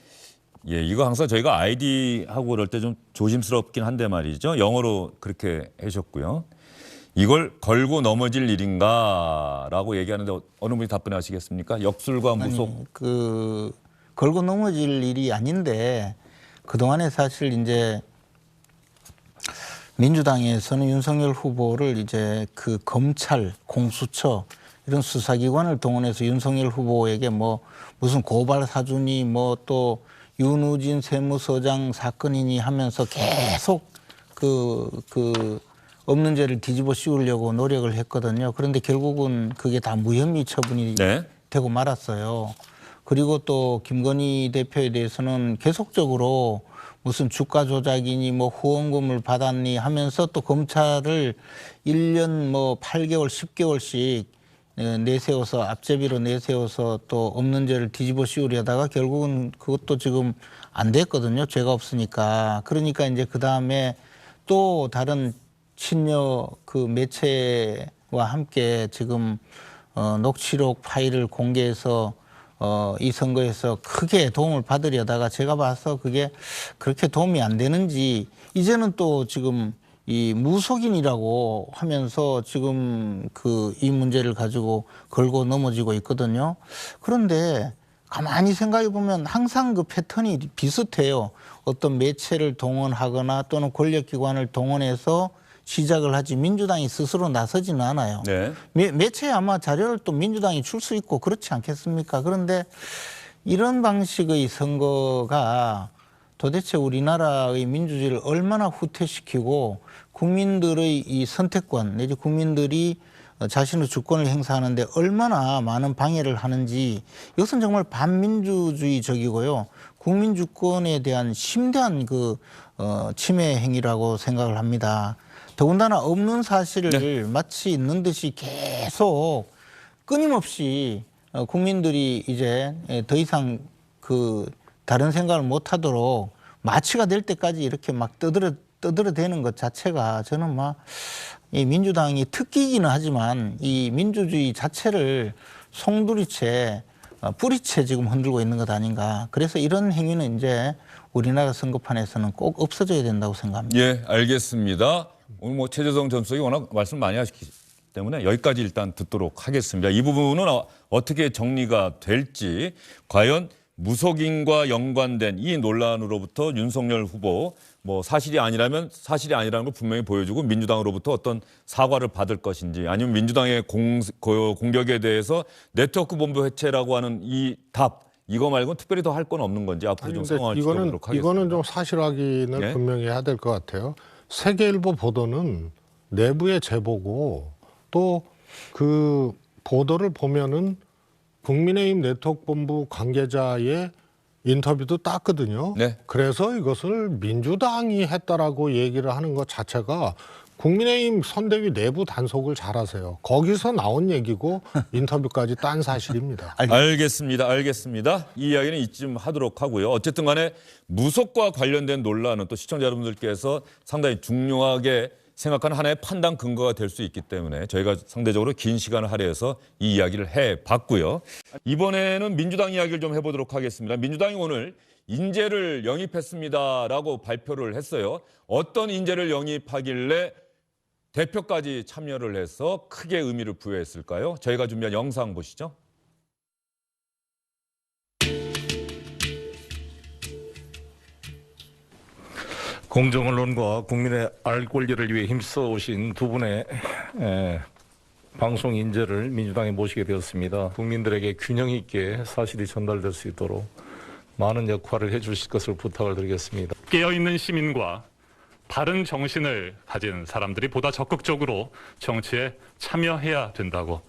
[SPEAKER 1] 이거 항상 저희가 아이디하고 그럴 때 좀 조심스럽긴 한데 말이죠. 영어로 그렇게 해주셨고요. 이걸 걸고 넘어질 일인가라고 얘기하는데 어느 분이 답변하시겠습니까? 역술과 무속.
[SPEAKER 4] 아니, 걸고 넘어질 일이 아닌데 그동안에 사실 이제 민주당에서는 윤석열 후보를 이제 그 검찰, 공수처 이런 수사기관을 동원해서 윤석열 후보에게 뭐 무슨 고발 사주니 뭐 또 윤우진 세무서장 사건이니 하면서 계속 그 없는 죄를 뒤집어 씌우려고 노력을 했거든요. 그런데 결국은 그게 다 무혐의 처분이 되고 말았어요. 그리고 또 김건희 대표에 대해서는 계속적으로 무슨 주가 조작이니 뭐 후원금을 받았니 하면서 또 검찰을 1년 뭐 8개월, 10개월씩 내세워서 앞제비로 내세워서 또 없는 죄를 뒤집어 씌우려다가 결국은 그것도 지금 안 됐거든요. 죄가 없으니까. 그러니까 이제 그 다음에 또 다른 친여 그 매체와 함께 지금 녹취록 파일을 공개해서 이 선거에서 크게 도움을 받으려다가 제가 봐서 그게 그렇게 도움이 안 되는지 이제는 또 지금 이 무속인이라고 하면서 지금 이 문제를 가지고 걸고 넘어지고 있거든요. 그런데 가만히 생각해 보면 항상 그 패턴이 비슷해요. 어떤 매체를 동원하거나 또는 권력기관을 동원해서 시작을 하지 민주당이 스스로 나서지는 않아요.
[SPEAKER 1] 네.
[SPEAKER 4] 매체에 아마 자료를 또 민주당이 줄 수 있고 그렇지 않겠습니까? 그런데 이런 방식의 선거가 도대체 우리나라의 민주주의를 얼마나 후퇴시키고 국민들의 이 선택권 내지 국민들이 자신의 주권을 행사하는데 얼마나 많은 방해를 하는지 이것은 정말 반민주주의적이고요. 국민 주권에 대한 심대한 침해 행위라고 생각을 합니다. 더군다나 없는 사실을 마치 있는 듯이 계속 끊임없이 국민들이 이제 더 이상 다른 생각을 못 하도록 마취가 될 때까지 이렇게 막 떠들어대는 것 자체가 저는 이 민주당이 특기이기는 하지만 이 민주주의 자체를 송두리째 뿌리채 지금 흔들고 있는 것 아닌가. 그래서 이런 행위는 이제 우리나라 선거판에서는 꼭 없어져야 된다고 생각합니다.
[SPEAKER 1] 예, 알겠습니다. 오늘 뭐 최재성 전 수석이 워낙 말씀 많이 하시기 때문에 여기까지 일단 듣도록 하겠습니다. 이 부분은 어떻게 정리가 될지 과연 무속인과 연관된 이 논란으로부터 윤석열 후보 뭐 사실이 아니라면 사실이 아니라는 걸 분명히 보여주고 민주당으로부터 어떤 사과를 받을 것인지 아니면 민주당의 공격에 대해서 네트워크 본부 해체라고 하는 이 답 이거 말고는 특별히 더 할 건 없는 건지 앞으로 좀 상황을 지켜보도록 하겠습니다.
[SPEAKER 2] 이거는 좀 사실 확인을 분명히 해야 될 것 같아요. 세계일보 보도는 내부의 제보고 또 그 보도를 보면은 국민의힘 네트워크 본부 관계자의 인터뷰도 땄거든요.
[SPEAKER 1] 네.
[SPEAKER 2] 그래서 이것을 민주당이 했다라고 얘기를 하는 것 자체가 국민의힘 선대위 내부 단속을 잘하세요. 거기서 나온 얘기고 인터뷰까지 딴 사실입니다.
[SPEAKER 1] 알겠습니다. 이 이야기는 이쯤 하도록 하고요. 어쨌든 간에 무속과 관련된 논란은 또 시청자 여러분들께서 상당히 중요하게 생각하는 하나의 판단 근거가 될 수 있기 때문에 저희가 상대적으로 긴 시간을 할애해서 이 이야기를 해봤고요. 이번에는 민주당 이야기를 좀 해보도록 하겠습니다. 민주당이 오늘 인재를 영입했습니다라고 발표를 했어요. 어떤 인재를 영입하길래 대표까지 참여를 해서 크게 의미를 부여했을까요? 저희가 준비한 영상 보시죠.
[SPEAKER 5] 공정언론과 국민의 알 권리를 위해 힘써오신 두 분의 방송 인재를 민주당에 모시게 되었습니다. 국민들에게 균형 있게 사실이 전달될 수 있도록 많은 역할을 해주실 것을 부탁을 드리겠습니다.
[SPEAKER 9] 깨어있는 시민과 바른 정신을 가진 사람들이 보다 적극적으로 정치에 참여해야 된다고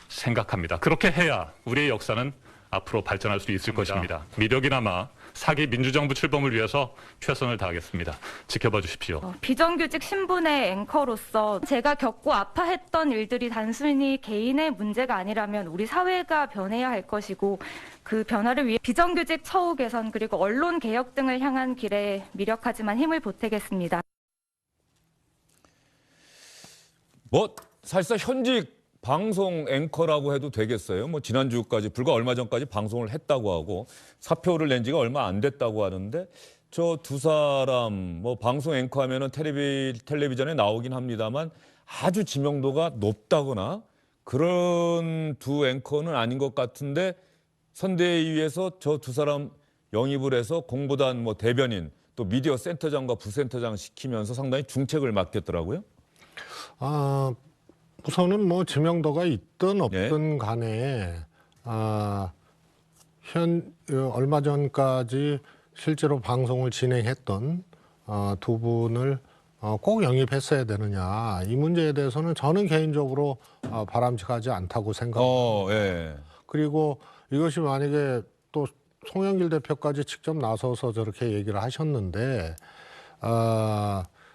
[SPEAKER 9] 생각합니다. 그렇게 해야 우리의 역사는 앞으로 발전할 수 있을 것입니다. 미력이나마 사기 민주정부 출범을 위해서 최선을 다하겠습니다. 지켜봐 주십시오.
[SPEAKER 10] 비정규직 신분의 앵커로서 제가 겪고 아파했던 일들이 단순히 개인의 문제가 아니라면 우리 사회가 변해야 할 것이고 그 변화를 위해 비정규직 처우 개선 그리고 언론 개혁 등을 향한 길에 미력하지만 힘을 보태겠습니다.
[SPEAKER 1] 사실상 현직 방송 앵커라고 해도 되겠어요. 지난주까지 불과 얼마 전까지 방송을 했다고 하고 사표를 낸 지가 얼마 안 됐다고 하는데 저 두 사람 방송 앵커 하면은 텔레비전에 나오긴 합니다만 아주 지명도가 높다거나 그런 두 앵커는 아닌 것 같은데 선대위에서 저 두 사람 영입을 해서 공보단 대변인 또 미디어 센터장과 부센터장 시키면서 상당히 중책을 맡겼더라고요.
[SPEAKER 2] 우선은 뭐 지명도가 있든
[SPEAKER 1] 예.
[SPEAKER 2] 없든 간에 얼마 전까지 실제로 방송을 진행했던 두 분을 꼭 영입했어야 되느냐, 이 문제에 대해서는 저는 개인적으로 바람직하지 않다고 생각합니다.
[SPEAKER 1] 예.
[SPEAKER 2] 그리고 이것이 만약에 또 송영길 대표까지 직접 나서서 저렇게 얘기를 하셨는데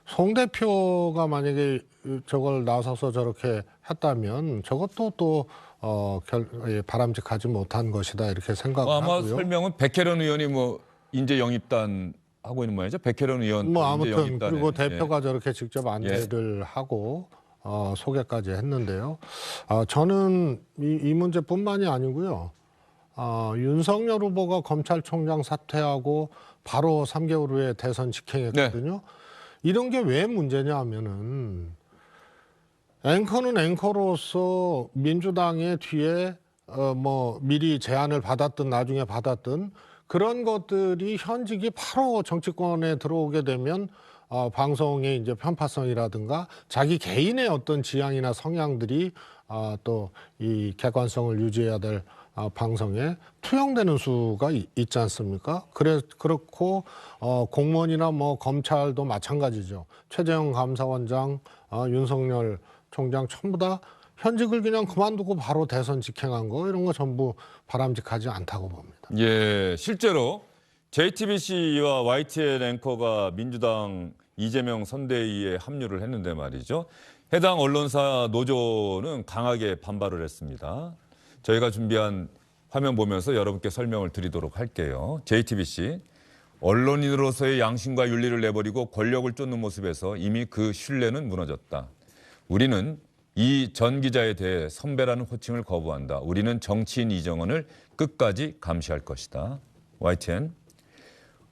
[SPEAKER 2] 송 대표가 만약에 저걸 나서서 저렇게 했다면 저것도 또 바람직하지 못한 것이다, 이렇게 생각하고요.
[SPEAKER 1] 아마 설명은 백혜련 의원이 뭐 인재 영입단 하고 있는 모양이죠. 백혜련 의원
[SPEAKER 2] 뭐
[SPEAKER 1] 인재
[SPEAKER 2] 아무튼
[SPEAKER 1] 영입단에.
[SPEAKER 2] 그리고 대표가 저렇게 직접 안내를 하고 소개까지 했는데요. 저는 이 문제뿐만이 아니고요. 윤석열 후보가 검찰총장 사퇴하고 바로 3개월 후에 대선 직행했거든요. 이런 게 왜 문제냐 하면은 앵커는 앵커로서 민주당의 뒤에 뭐 미리 제안을 받았든 나중에 받았든 그런 것들이 현직이 바로 정치권에 들어오게 되면 방송의 이제 편파성이라든가 자기 개인의 어떤 지향이나 성향들이 또 이 객관성을 유지해야 될 방송에 투영되는 수가 있지 않습니까? 그렇고 공무원이나 뭐 검찰도 마찬가지죠. 최재형 감사원장, 윤석열 총장 전부 다 현직을 그냥 그만두고 바로 대선 직행한 거, 이런 거 전부 바람직하지 않다고 봅니다.
[SPEAKER 1] 예, 실제로 JTBC와 YTN 앵커가 민주당 이재명 선대위에 합류를 했는데 말이죠. 해당 언론사 노조는 강하게 반발을 했습니다. 저희가 준비한 화면 보면서 여러분께 설명을 드리도록 할게요. JTBC, 언론인으로서의 양심과 윤리를 내버리고 권력을 쫓는 모습에서 이미 그 신뢰는 무너졌다. 우리는 이 전 기자에 대해 선배라는 호칭을 거부한다. 우리는 정치인 이정원을 끝까지 감시할 것이다. YTN,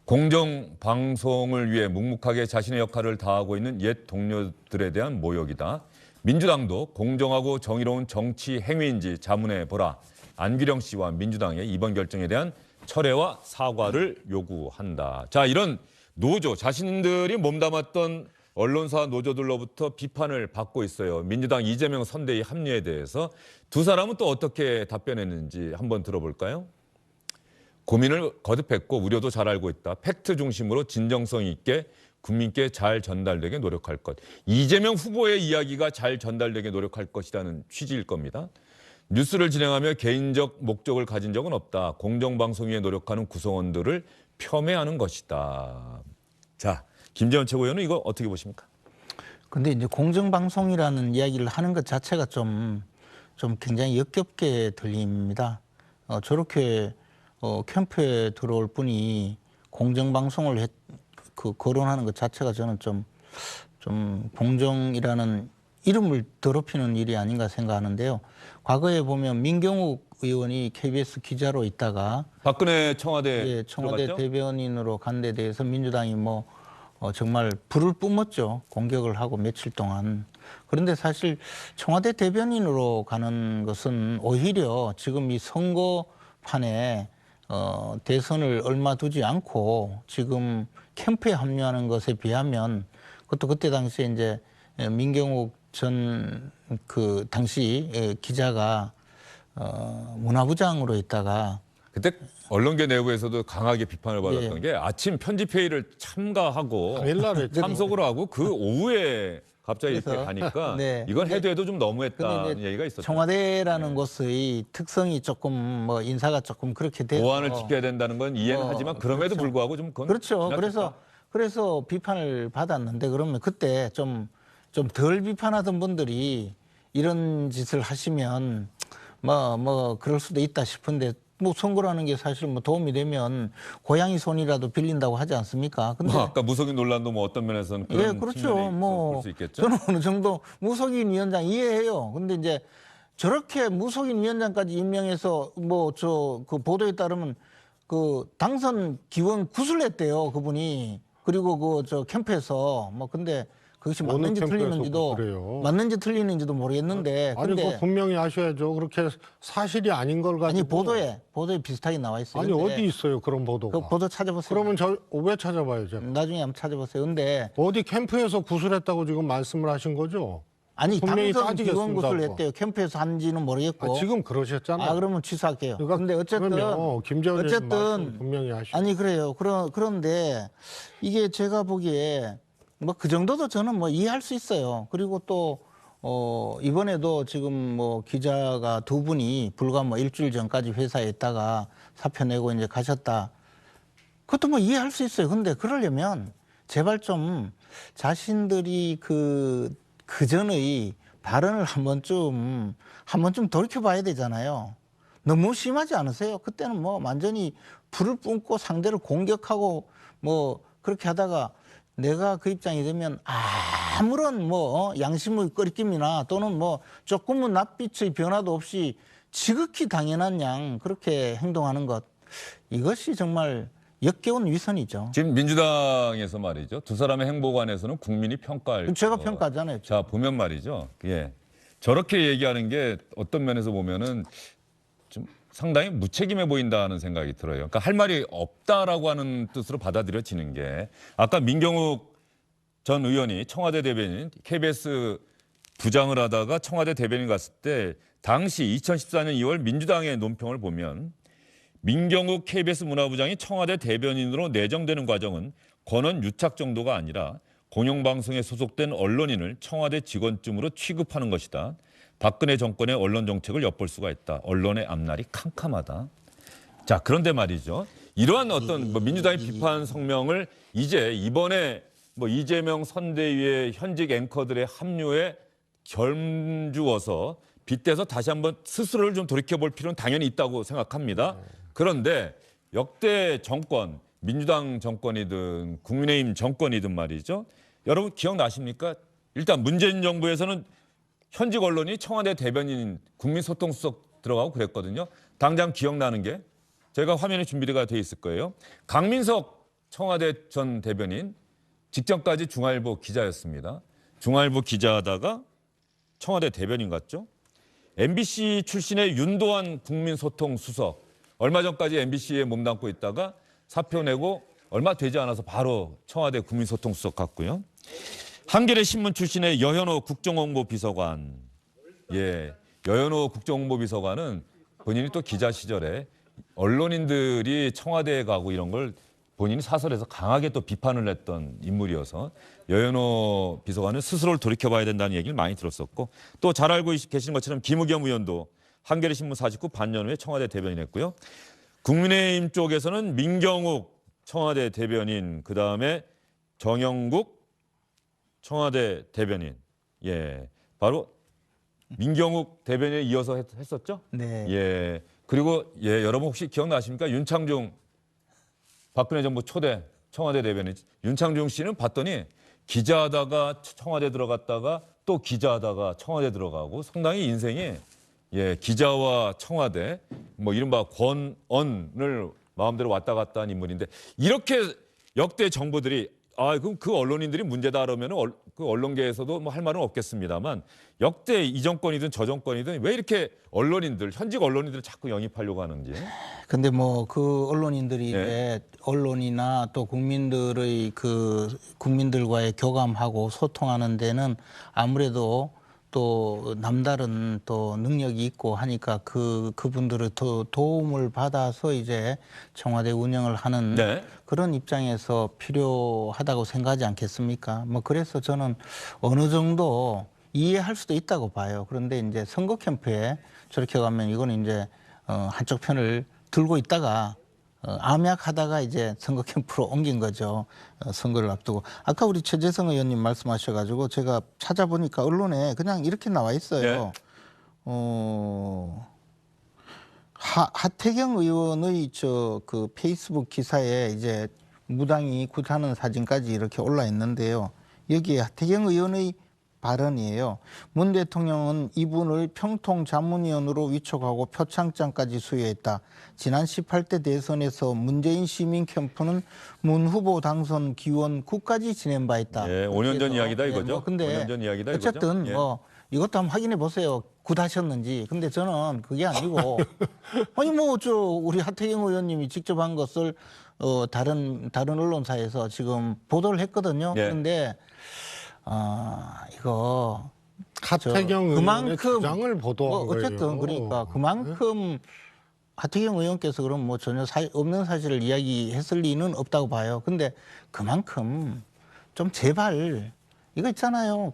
[SPEAKER 1] 공정방송을 위해 묵묵하게 자신의 역할을 다하고 있는 옛 동료들에 대한 모욕이다. 민주당도 공정하고 정의로운 정치 행위인지 자문해보라. 안규령 씨와 민주당의 이번 결정에 대한 철회와 사과를 요구한다. 자, 이런 노조, 자신들이 몸담았던 언론사 노조들로부터 비판을 받고 있어요. 민주당 이재명 선대위 합류에 대해서 두 사람은 또 어떻게 답변했는지 한번 들어볼까요? 고민을 거듭했고 우려도 잘 알고 있다. 팩트 중심으로 진정성 있게 국민께 잘 전달되게 노력할 것. 이재명 후보의 이야기가 잘 전달되게 노력할 것이라는 취지일 겁니다. 뉴스를 진행하며 개인적 목적을 가진 적은 없다. 공정방송 위에 노력하는 구성원들을 폄훼하는 것이다. 자, 김재원 최고위원은 이거 어떻게 보십니까?
[SPEAKER 4] 근데 이제 공정방송이라는 이야기를 하는 것 자체가 좀 굉장히 역겹게 들립니다. 저렇게 캠프에 들어올 분이 공정방송을 거론하는 것 자체가 저는 좀 공정이라는 이름을 더럽히는 일이 아닌가 생각하는데요. 과거에 보면 민경욱 의원이 KBS 기자로 있다가
[SPEAKER 1] 박근혜 청와대
[SPEAKER 4] 청와대 대변인으로 간 데 대해서 민주당이 정말 불을 뿜었죠. 공격을 하고 며칠 동안. 그런데 사실 청와대 대변인으로 가는 것은 오히려 지금 이 선거판에 대선을 얼마 두지 않고 지금 캠프에 합류하는 것에 비하면, 그것도 그때 당시에 이제 민경욱 전 당시 기자가 문화부장으로 있다가
[SPEAKER 1] 그때 언론계 내부에서도 강하게 비판을 받았던 게 아침 편집회의를 참가하고 참석을 하고 그 오후에 갑자기 이렇게 가니까 이건 해도 좀 너무했다는 얘기가 있었죠.
[SPEAKER 4] 청와대라는 곳의 특성이 조금 인사가 조금 그렇게 돼서
[SPEAKER 1] 보안을 지켜야 된다는 건 이해는 하지만 그럼에도 불구하고 좀 그건
[SPEAKER 4] 그렇죠.
[SPEAKER 1] 지나쳤다.
[SPEAKER 4] 그래서 비판을 받았는데, 그러면 그때 좀 덜 비판하던 분들이 이런 짓을 하시면 그럴 수도 있다 싶은데, 선거라는 게 사실 도움이 되면 고양이 손이라도 빌린다고 하지 않습니까? 근데
[SPEAKER 1] 아까 무속인 논란도 어떤 면에서는 그런
[SPEAKER 4] 그렇죠.
[SPEAKER 1] 볼 수 있겠죠.
[SPEAKER 4] 저는 어느 정도 무속인 위원장 이해해요. 근데 이제 저렇게 무속인 위원장까지 임명해서 그 보도에 따르면 당선 기원 구술했대요, 그분이. 그리고 캠프에서 근데 그것이 맞는지 틀리는지도 모르겠는데.
[SPEAKER 2] 아니, 그거 분명히 아셔야죠. 그렇게 사실이 아닌 걸 가지고.
[SPEAKER 4] 보도에 비슷하게 나와 있어요.
[SPEAKER 2] 아니, 어디 있어요, 그런 보도가?
[SPEAKER 4] 그 보도 찾아보세요.
[SPEAKER 2] 그러면 왜 찾아봐요, 제가?
[SPEAKER 4] 나중에 한번 찾아보세요. 근데
[SPEAKER 2] 어디 캠프에서 구술했다고 지금 말씀을 하신 거죠?
[SPEAKER 4] 아니
[SPEAKER 2] 분명히
[SPEAKER 4] 당선
[SPEAKER 2] 따지겠습니다,
[SPEAKER 4] 기원구를
[SPEAKER 2] 그거.
[SPEAKER 4] 했대요. 캠프에서 한지는 모르겠고.
[SPEAKER 2] 지금 그러셨잖아요.
[SPEAKER 4] 그러면 취소할게요.
[SPEAKER 2] 그러니까
[SPEAKER 4] 근데 어쨌든
[SPEAKER 2] 그러면 김재원 의원님 말씀 분명히 하시고.
[SPEAKER 4] 아니 그래요. 그런데 이게 제가 보기에 뭐 그 정도도 저는 뭐 이해할 수 있어요. 그리고 또 이번에도 지금 뭐 기자가 두 분이 불과 뭐 일주일 전까지 회사에 있다가 사표 내고 이제 가셨다. 그것도 뭐 이해할 수 있어요. 근데 그러려면 제발 좀 자신들이 그 전의 발언을 한 번쯤 돌이켜봐야 되잖아요. 너무 심하지 않으세요? 그때는 뭐 완전히 불을 뿜고 상대를 공격하고 뭐 그렇게 하다가 내가 그 입장이 되면 아무런 뭐 양심의 끄리낌이나 또는 뭐 조금은 낯빛의 변화도 없이 지극히 당연한 양 그렇게 행동하는 것, 이것이 정말 역겨운 위선이죠.
[SPEAKER 1] 지금 민주당에서 말이죠. 두 사람의 행보 관해서는 국민이 평가할.
[SPEAKER 4] 제가 평가하잖아요.
[SPEAKER 1] 자, 보면 말이죠. 예. 저렇게 얘기하는 게 어떤 면에서 보면은 좀 상당히 무책임해 보인다는 생각이 들어요. 그러니까 할 말이 없다라고 하는 뜻으로 받아들여지는 게, 아까 민경욱 전 의원이 청와대 대변인 KBS 부장을 하다가 청와대 대변인 갔을 때 당시 2014년 2월 민주당의 논평을 보면 민경욱 KBS 문화부장이 청와대 대변인으로 내정되는 과정은 권한 유착 정도가 아니라 공영방송에 소속된 언론인을 청와대 직원쯤으로 취급하는 것이다. 박근혜 정권의 언론 정책을 엿볼 수가 있다. 언론의 앞날이 캄캄하다. 자, 그런데 말이죠. 이러한 어떤 뭐 민주당의 비판 성명을 이제 이번에 뭐 이재명 선대위의 현직 앵커들의 합류에 겸주어서 빗대서 다시 한번 스스로를 좀 돌이켜볼 필요는 당연히 있다고 생각합니다. 그런데 역대 정권, 민주당 정권이든 국민의힘 정권이든 말이죠. 여러분 기억나십니까? 일단 문재인 정부에서는 현직 언론이 청와대 대변인 국민소통수석 들어가고 그랬거든요. 당장 기억나는 게 제가 화면에 준비가 돼 있을 거예요. 강민석 청와대 전 대변인 직전까지 중앙일보 기자였습니다. 중앙일보 기자하다가 청와대 대변인 갔죠. MBC 출신의 윤도한 국민소통수석, 얼마 전까지 MBC에 몸담고 있다가 사표 내고 얼마 되지 않아서 바로 청와대 국민소통수석 갔고요. 한겨레 신문 출신의 여현호 국정홍보비서관, 예, 여현호 국정홍보비서관은 본인이 또 기자 시절에 언론인들이 청와대에 가고 이런 걸 본인이 사설에서 강하게 또 비판을 했던 인물이어서 여현호 비서관은 스스로를 돌이켜봐야 된다는 얘기를 많이 들었었고, 또 잘 알고 계시는 것처럼 김의겸 의원도 한겨레 신문 49 반년 후에 청와대 대변인했고요. 국민의힘 쪽에서는 민경욱 청와대 대변인, 그 다음에 정영국 청와대 대변인, 예, 바로 민경욱 대변인에 이어서 했었죠.
[SPEAKER 4] 네.
[SPEAKER 1] 예, 그리고 예, 여러분 혹시 기억나십니까? 윤창중 박근혜 정부 초대 청와대 대변인 윤창중 씨는 봤더니 기자하다가 청와대 들어갔다가 또 기자하다가 청와대 들어가고 상당히 인생이 예, 기자와 청와대 뭐 이른바 권언을 마음대로 왔다 갔다 한 인물인데, 이렇게 역대 정부들이 그럼 그 언론인들이 문제다 그러면 그 언론계에서도 뭐 할 말은 없겠습니다만, 역대 이 정권이든 저 정권이든 왜 이렇게 언론인들, 현직 언론인들을 자꾸 영입하려고 하는지.
[SPEAKER 4] 근데 뭐 그 언론인들이
[SPEAKER 1] 네.
[SPEAKER 4] 이제 언론이나 또 국민들과의 교감하고 소통하는 데는 아무래도 또 남다른 또 능력이 있고 하니까 그분들의 도움을 받아서 이제 청와대 운영을 하는
[SPEAKER 1] 네.
[SPEAKER 4] 그런 입장에서 필요하다고 생각하지 않겠습니까? 뭐 그래서 저는 어느 정도 이해할 수도 있다고 봐요. 그런데 이제 선거 캠프에 저렇게 가면 이거는 이제 한쪽 편을 들고 있다가 암약하다가 이제 선거 캠프로 옮긴 거죠. 선거를 앞두고. 아까 우리 최재성 의원님 말씀하셔가지고 제가 찾아보니까 언론에 그냥 이렇게 나와 있어요. 하태경 의원의 그 페이스북 기사에 이제 무당이 굿하는 사진까지 이렇게 올라 있는데요. 여기에 하태경 의원의 발언이에요. 문 대통령은 이분을 평통자문위원으로 위촉하고 표창장까지 수여했다. 지난 18대 대선에서 문재인 시민 캠프는 문 후보 당선 기원 9까지 지낸 바 있다.
[SPEAKER 1] 예, 5년 전 이야기다 이거죠.
[SPEAKER 4] 뭐 근데
[SPEAKER 1] 5년 전 이야기다
[SPEAKER 4] 어쨌든
[SPEAKER 1] 이거죠. 예.
[SPEAKER 4] 뭐 이것도 한번 확인해 보세요. 굿하셨는지. 근데 저는 그게 아니고 아니 뭐 우리 하태경 의원님이 직접 한 것을 다른 언론사에서 지금 보도를 했거든요.
[SPEAKER 1] 예.
[SPEAKER 4] 그런데 이거
[SPEAKER 2] 하태경 의원의 주장을 보도한 거예요.
[SPEAKER 4] 어쨌든 그러니까 그만큼 하태경 의원께서 그럼 뭐 전혀 없는 사실을 이야기했을 리는 없다고 봐요. 근데 그만큼 좀 제발 이거 있잖아요.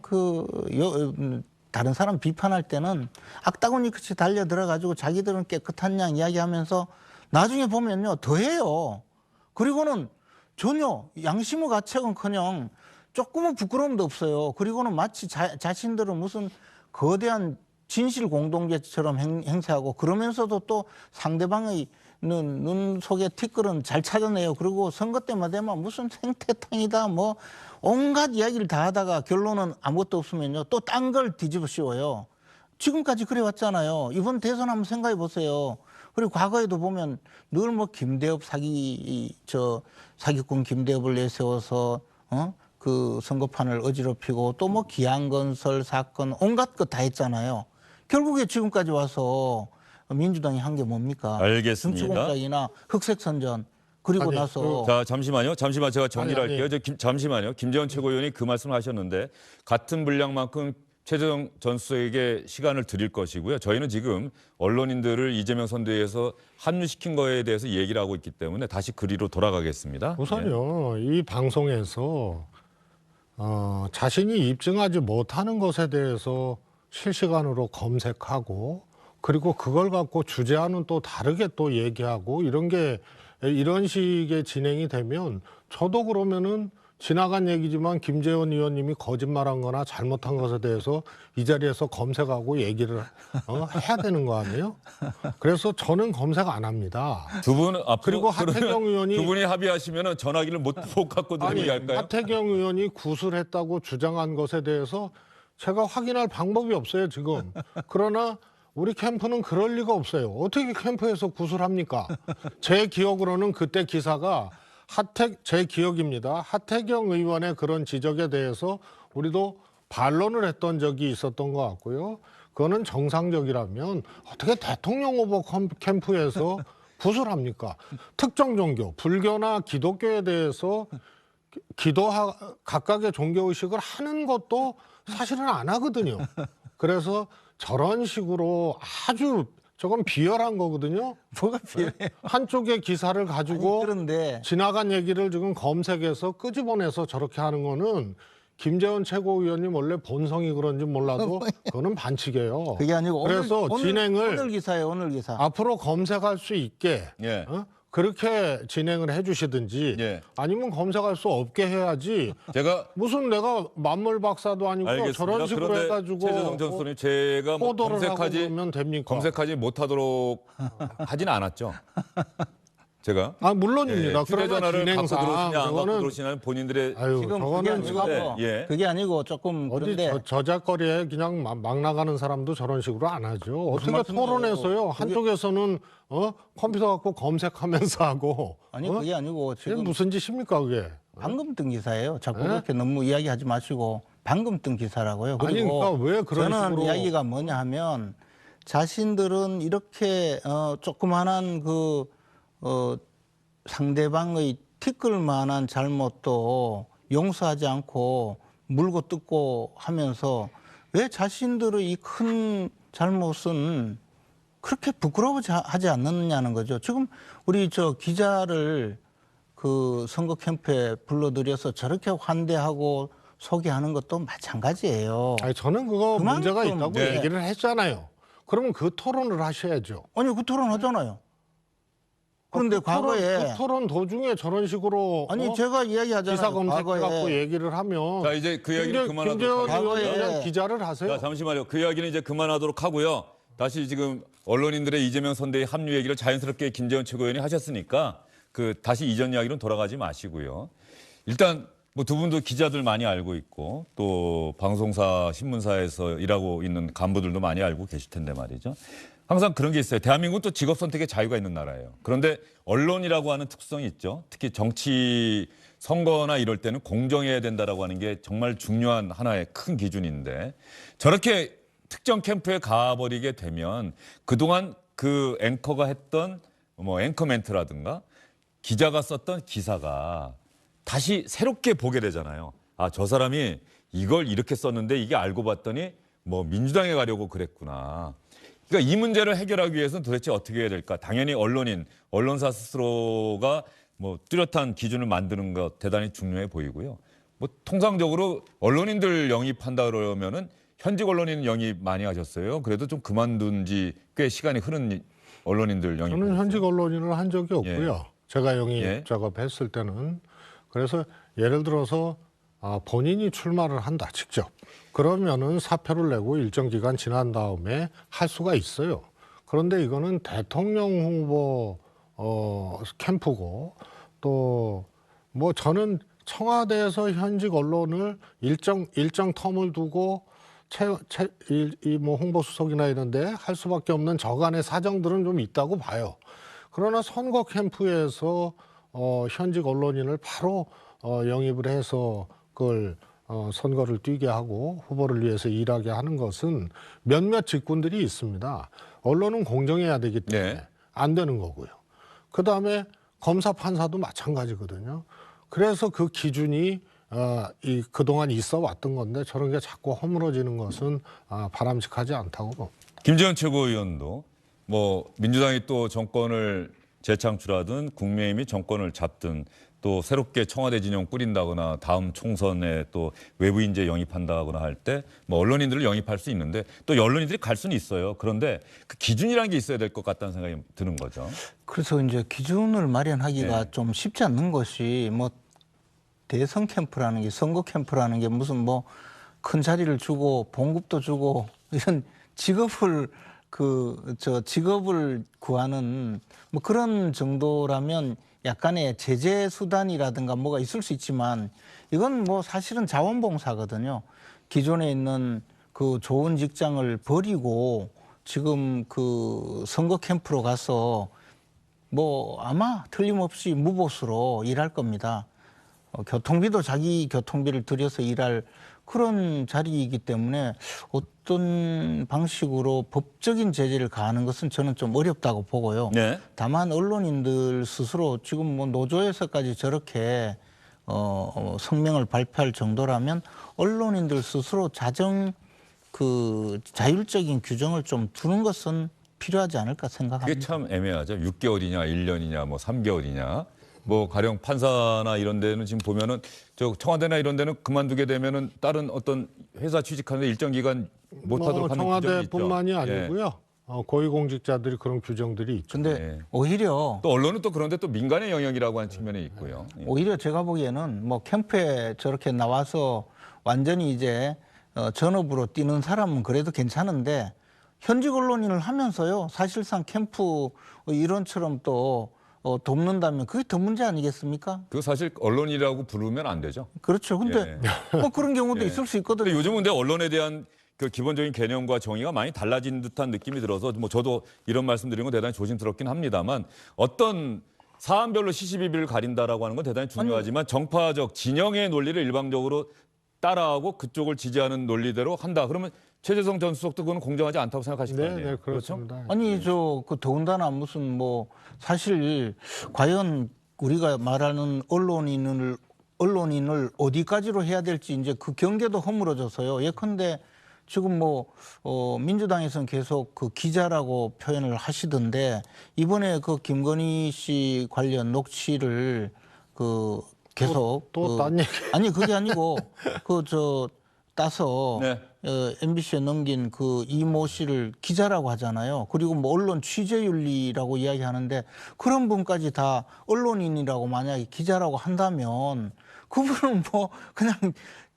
[SPEAKER 4] 다른 사람 비판할 때는 악다구니 끝이 달려 들어가지고 자기들은 깨끗한 양 이야기하면서 나중에 보면요 더해요. 그리고는 전혀 양심의 가책은커녕 조금은 부끄러움도 없어요. 그리고는 마치 자신들은 무슨 거대한 진실 공동체처럼 행세하고 그러면서도 또 상대방의 눈 속에 티끌은 잘 찾아내요. 그리고 선거 때마다 되면 무슨 생태탕이다 뭐 온갖 이야기를 다 하다가 결론은 아무것도 없으면요 또 딴 걸 뒤집어 씌워요. 지금까지 그래 왔잖아요. 이번 대선 한번 생각해 보세요. 그리고 과거에도 보면 늘 뭐 김대엽 사기꾼 김대엽을 내세워서 그 선거판을 어지럽히고 또 뭐 기안건설 사건 온갖 것 다 했잖아요. 결국에 지금까지 와서 민주당이 한 게 뭡니까?
[SPEAKER 1] 알겠습니다.
[SPEAKER 4] 정치공작이나 흑색선전 그리고 나서
[SPEAKER 1] 자 잠시만 제가 정리를 할게요. 잠시만요. 김재원 최고위원이 그 말씀을 하셨는데 같은 분량만큼 최재형 전 수석에게 시간을 드릴 것이고요. 저희는 지금 언론인들을 이재명 선대위에서 합류시킨 거에 대해서 얘기를 하고 있기 때문에 다시 그리로 돌아가겠습니다.
[SPEAKER 2] 우선요 이 방송에서 자신이 입증하지 못하는 것에 대해서 실시간으로 검색하고 그리고 그걸 갖고 주제와는 또 다르게 또 얘기하고 이런 식의 진행이 되면 저도 그러면은 지나간 얘기지만 김재원 의원님이 거짓말한 거나 잘못한 것에 대해서 이 자리에서 검색하고 얘기를 해야 되는 거 아니에요? 그래서 저는 검색 안 합니다.
[SPEAKER 1] 두 분
[SPEAKER 2] 그리고 하태경 의원이
[SPEAKER 1] 두 분이 합의하시면은 전화기를 못 갖고 얘기할까요?
[SPEAKER 2] 하태경 의원이 구술했다고 주장한 것에 대해서 제가 확인할 방법이 없어요 지금. 그러나 우리 캠프는 그럴 리가 없어요. 어떻게 캠프에서 구술합니까? 제 기억으로는 그때 기사가 제 기억입니다. 하태경 의원의 그런 지적에 대해서 우리도 반론을 했던 적이 있었던 것 같고요. 그거는 정상적이라면 어떻게 대통령 후보 캠프에서 구술합니까? 특정 종교, 불교나 기독교에 대해서 각각의 종교의식을 하는 것도 사실은 안 하거든요. 그래서 저런 식으로 아주 저건 비열한 거거든요.
[SPEAKER 4] 뭐가 비열해?
[SPEAKER 2] 한쪽의 기사를 가지고
[SPEAKER 4] 그런데
[SPEAKER 2] 지나간 얘기를 지금 검색해서 끄집어내서 저렇게 하는 거는 김재원 최고위원님 원래 본성이 그런지 몰라도 그거는 반칙이에요.
[SPEAKER 4] 그게 아니고
[SPEAKER 2] 그래서 진행을
[SPEAKER 4] 오늘 기사예요. 오늘 기사.
[SPEAKER 2] 앞으로 검색할 수 있게 그렇게 진행을 해주시든지 아니면 검색할 수 없게 해야지.
[SPEAKER 1] 제가
[SPEAKER 2] 무슨 내가 만물 박사도 아니고
[SPEAKER 1] 알겠습니다.
[SPEAKER 2] 저런 식으로 해가지고
[SPEAKER 1] 최재성 전 수석님 제가 뭐 검색하지 못하도록 하지는 않았죠. 제가
[SPEAKER 2] 물론입니다.
[SPEAKER 1] 휴대전화를 갖고
[SPEAKER 2] 진행상
[SPEAKER 1] 들어오시냐 안 갖고 들어오시냐는 본인들의
[SPEAKER 4] 지금 그게 아니고 조금
[SPEAKER 2] 어디
[SPEAKER 4] 그런데
[SPEAKER 2] 저작거리에 그냥 막 나가는 사람도 저런 식으로 안 하죠. 어떻게 토론해서요? 한쪽에서는 컴퓨터 갖고 검색하면서 하고
[SPEAKER 4] 아니 그게 아니고
[SPEAKER 2] 이게
[SPEAKER 4] 지금
[SPEAKER 2] 무슨 짓입니까 그게?
[SPEAKER 4] 방금 뜬 기사예요. 자꾸 그렇게 너무 이야기하지 마시고 방금 뜬 기사라고요. 그리고
[SPEAKER 2] 그러니까 왜 그런
[SPEAKER 4] 저는
[SPEAKER 2] 식으로
[SPEAKER 4] 이야기가 뭐냐 하면 자신들은 이렇게 조그만한 상대방의 티끌만한 잘못도 용서하지 않고 물고 뜯고 하면서 왜 자신들의 이 큰 잘못은 그렇게 부끄러워하지 않느냐는 거죠. 지금 우리 기자를 그 선거 캠프에 불러들여서 저렇게 환대하고 소개하는 것도 마찬가지예요.
[SPEAKER 2] 아니 저는 그거 문제가 있다고 얘기를 했잖아요. 그러면 그 토론을 하셔야죠.
[SPEAKER 4] 아니 그 토론 하잖아요. 그런데 과거에
[SPEAKER 2] 그 토론 도중에 저런 식으로
[SPEAKER 4] 제가 이야기하잖아요.
[SPEAKER 2] 기사 검색해갖고 얘기를 하면
[SPEAKER 1] 자 이제 그 이야기는 그만하도록
[SPEAKER 2] 과거에 기자를 하세요.
[SPEAKER 1] 자 잠시만요. 그 이야기는 이제 그만하도록 하고요. 다시 지금 언론인들의 이재명 선대위 합류 얘기를 자연스럽게 김재원 최고위원이 하셨으니까 다시 이전 이야기는 돌아가지 마시고요. 일단 뭐 두 분도 기자들 많이 알고 있고 또 방송사 신문사에서 일하고 있는 간부들도 많이 알고 계실 텐데 말이죠. 항상 그런 게 있어요. 대한민국은 또 직업 선택의 자유가 있는 나라예요. 그런데 언론이라고 하는 특성이 있죠. 특히 정치 선거나 이럴 때는 공정해야 된다라고 하는 게 정말 중요한 하나의 큰 기준인데 저렇게 특정 캠프에 가버리게 되면 그동안 그 앵커가 했던 뭐 앵커 멘트라든가 기자가 썼던 기사가 다시 새롭게 보게 되잖아요. 아, 저 사람이 이걸 이렇게 썼는데 이게 알고 봤더니 뭐 민주당에 가려고 그랬구나. 그러니까 이 문제를 해결하기 위해서는 도대체 어떻게 해야 될까? 당연히 언론사 스스로가 뭐 뚜렷한 기준을 만드는 것 대단히 중요해 보이고요. 뭐 통상적으로 언론인들 영입한다 그러면은 현직 언론인 영입 많이 하셨어요. 그래도 좀 그만둔 지 꽤 시간이 흐른 언론인들 영입.
[SPEAKER 2] 저는 현직 언론인을 한 적이 없고요. 제가 영입
[SPEAKER 1] 예.
[SPEAKER 2] 작업했을 때는. 그래서 예를 들어서 본인이 출마를 한다 직접. 그러면은 사표를 내고 일정 기간 지난 다음에 할 수가 있어요. 그런데 이거는 대통령 후보 캠프고 또 뭐 저는 청와대에서 현직 언론을 일정 텀을 두고 뭐 홍보수석이나 이런데 할 수밖에 없는 저간의 사정들은 좀 있다고 봐요. 그러나 선거 캠프에서 현직 언론인을 바로 영입을 해서 그걸 선거를 뛰게 하고 후보를 위해서 일하게 하는 것은 몇몇 직군들이 있습니다. 언론은 공정해야 되기 때문에
[SPEAKER 1] 네.
[SPEAKER 2] 안 되는 거고요. 그다음에 검사 판사도 마찬가지거든요. 그래서 그 기준이 그동안 있어 왔던 건데 저런 게 자꾸 허물어지는 것은 바람직하지 않다고 봅니다.
[SPEAKER 1] 김재원 최고위원도 뭐 민주당이 또 정권을 재창출하든 국민의힘이 정권을 잡든 또 새롭게 청와대 진영 꾸린다거나 다음 총선에 또 외부 인재 영입한다거나 할 때 뭐 언론인들을 영입할 수 있는데 또 언론인들이 갈 수는 있어요. 그런데 그 기준이라는 게 있어야 될 것 같다는 생각이 드는 거죠.
[SPEAKER 4] 그래서 이제 기준을 마련하기가
[SPEAKER 1] 네.
[SPEAKER 4] 좀 쉽지 않는 것이 뭐 대선 캠프라는 게 선거 캠프라는 게 무슨 뭐 큰 자리를 주고 봉급도 주고 이런 직업을 직업을 구하는 뭐 그런 정도라면 약간의 제재 수단이라든가 뭐가 있을 수 있지만 이건 뭐 사실은 자원봉사거든요. 기존에 있는 그 좋은 직장을 버리고 지금 그 선거 캠프로 가서 뭐 아마 틀림없이 무보수로 일할 겁니다. 교통비도 자기 교통비를 들여서 일할 그런 자리이기 때문에 어떤 방식으로 법적인 제재를 가하는 것은 저는 좀 어렵다고 보고요.
[SPEAKER 1] 네.
[SPEAKER 4] 다만 언론인들 스스로 지금 뭐 노조에서까지 저렇게 성명을 발표할 정도라면 언론인들 스스로 자율적인 규정을 좀 두는 것은 필요하지 않을까 생각합니다.
[SPEAKER 1] 그게 참 애매하죠. 6개월이냐, 1년이냐, 뭐 3개월이냐. 뭐 가령 판사나 이런 데는 지금 보면은 저 청와대나 이런 데는 그만두게 되면은 다른 어떤 회사 취직하는데 일정 기간 못하도록 하는 규정이 있죠.
[SPEAKER 2] 청와대뿐만이
[SPEAKER 1] 예.
[SPEAKER 2] 아니고요. 고위공직자들이 그런 규정들이 있죠.
[SPEAKER 4] 근데
[SPEAKER 1] 예.
[SPEAKER 4] 오히려
[SPEAKER 1] 또 언론은 또 그런데 또 민간의 영역이라고 하는 측면이 있고요. 예.
[SPEAKER 4] 오히려 제가 보기에는 뭐 캠프에 저렇게 나와서 완전히 이제 전업으로 뛰는 사람은 그래도 괜찮은데 현직 언론인을 하면서요 사실상 캠프 일원처럼 또 돕는다면 그게 더 문제 아니겠습니까?
[SPEAKER 1] 그거 사실 언론이라고 부르면 안 되죠.
[SPEAKER 4] 그렇죠. 근데 뭐 그런 경우도
[SPEAKER 1] 예.
[SPEAKER 4] 있을 수 있거든요.
[SPEAKER 1] 근데 요즘은 근데 언론에 대한 그 기본적인 개념과 정의가 많이 달라진 듯한 느낌이 들어서 뭐 저도 이런 말씀드리는 건 대단히 조심스럽긴 합니다만 어떤 사안별로 시시비비를 가린다라고 하는 건 대단히 중요하지만 정파적 진영의 논리를 일방적으로 따라하고 그쪽을 지지하는 논리대로 한다. 그러면 최재성 전 수석도 그건 공정하지 않다고 생각하실 거
[SPEAKER 2] 네,
[SPEAKER 1] 아니에요?
[SPEAKER 2] 네, 그렇습니다.
[SPEAKER 4] 아니 그 더군다나 무슨 뭐 사실 과연 우리가 말하는 언론인을 어디까지로 해야 될지 이제 그 경계도 허물어져서요. 예컨대 지금 뭐 민주당에서는 계속 그 기자라고 표현을 하시던데 이번에 그 김건희 씨 관련 녹취를 그 계속
[SPEAKER 2] 또 딴 얘기.
[SPEAKER 4] 아니 그게 아니고 따서
[SPEAKER 1] 네.
[SPEAKER 4] MBC에 넘긴 그 이모 씨를 기자라고 하잖아요. 그리고 뭐 언론 취재윤리라고 이야기하는데 그런 분까지 다 언론인이라고 만약에 기자라고 한다면 그분은 뭐 그냥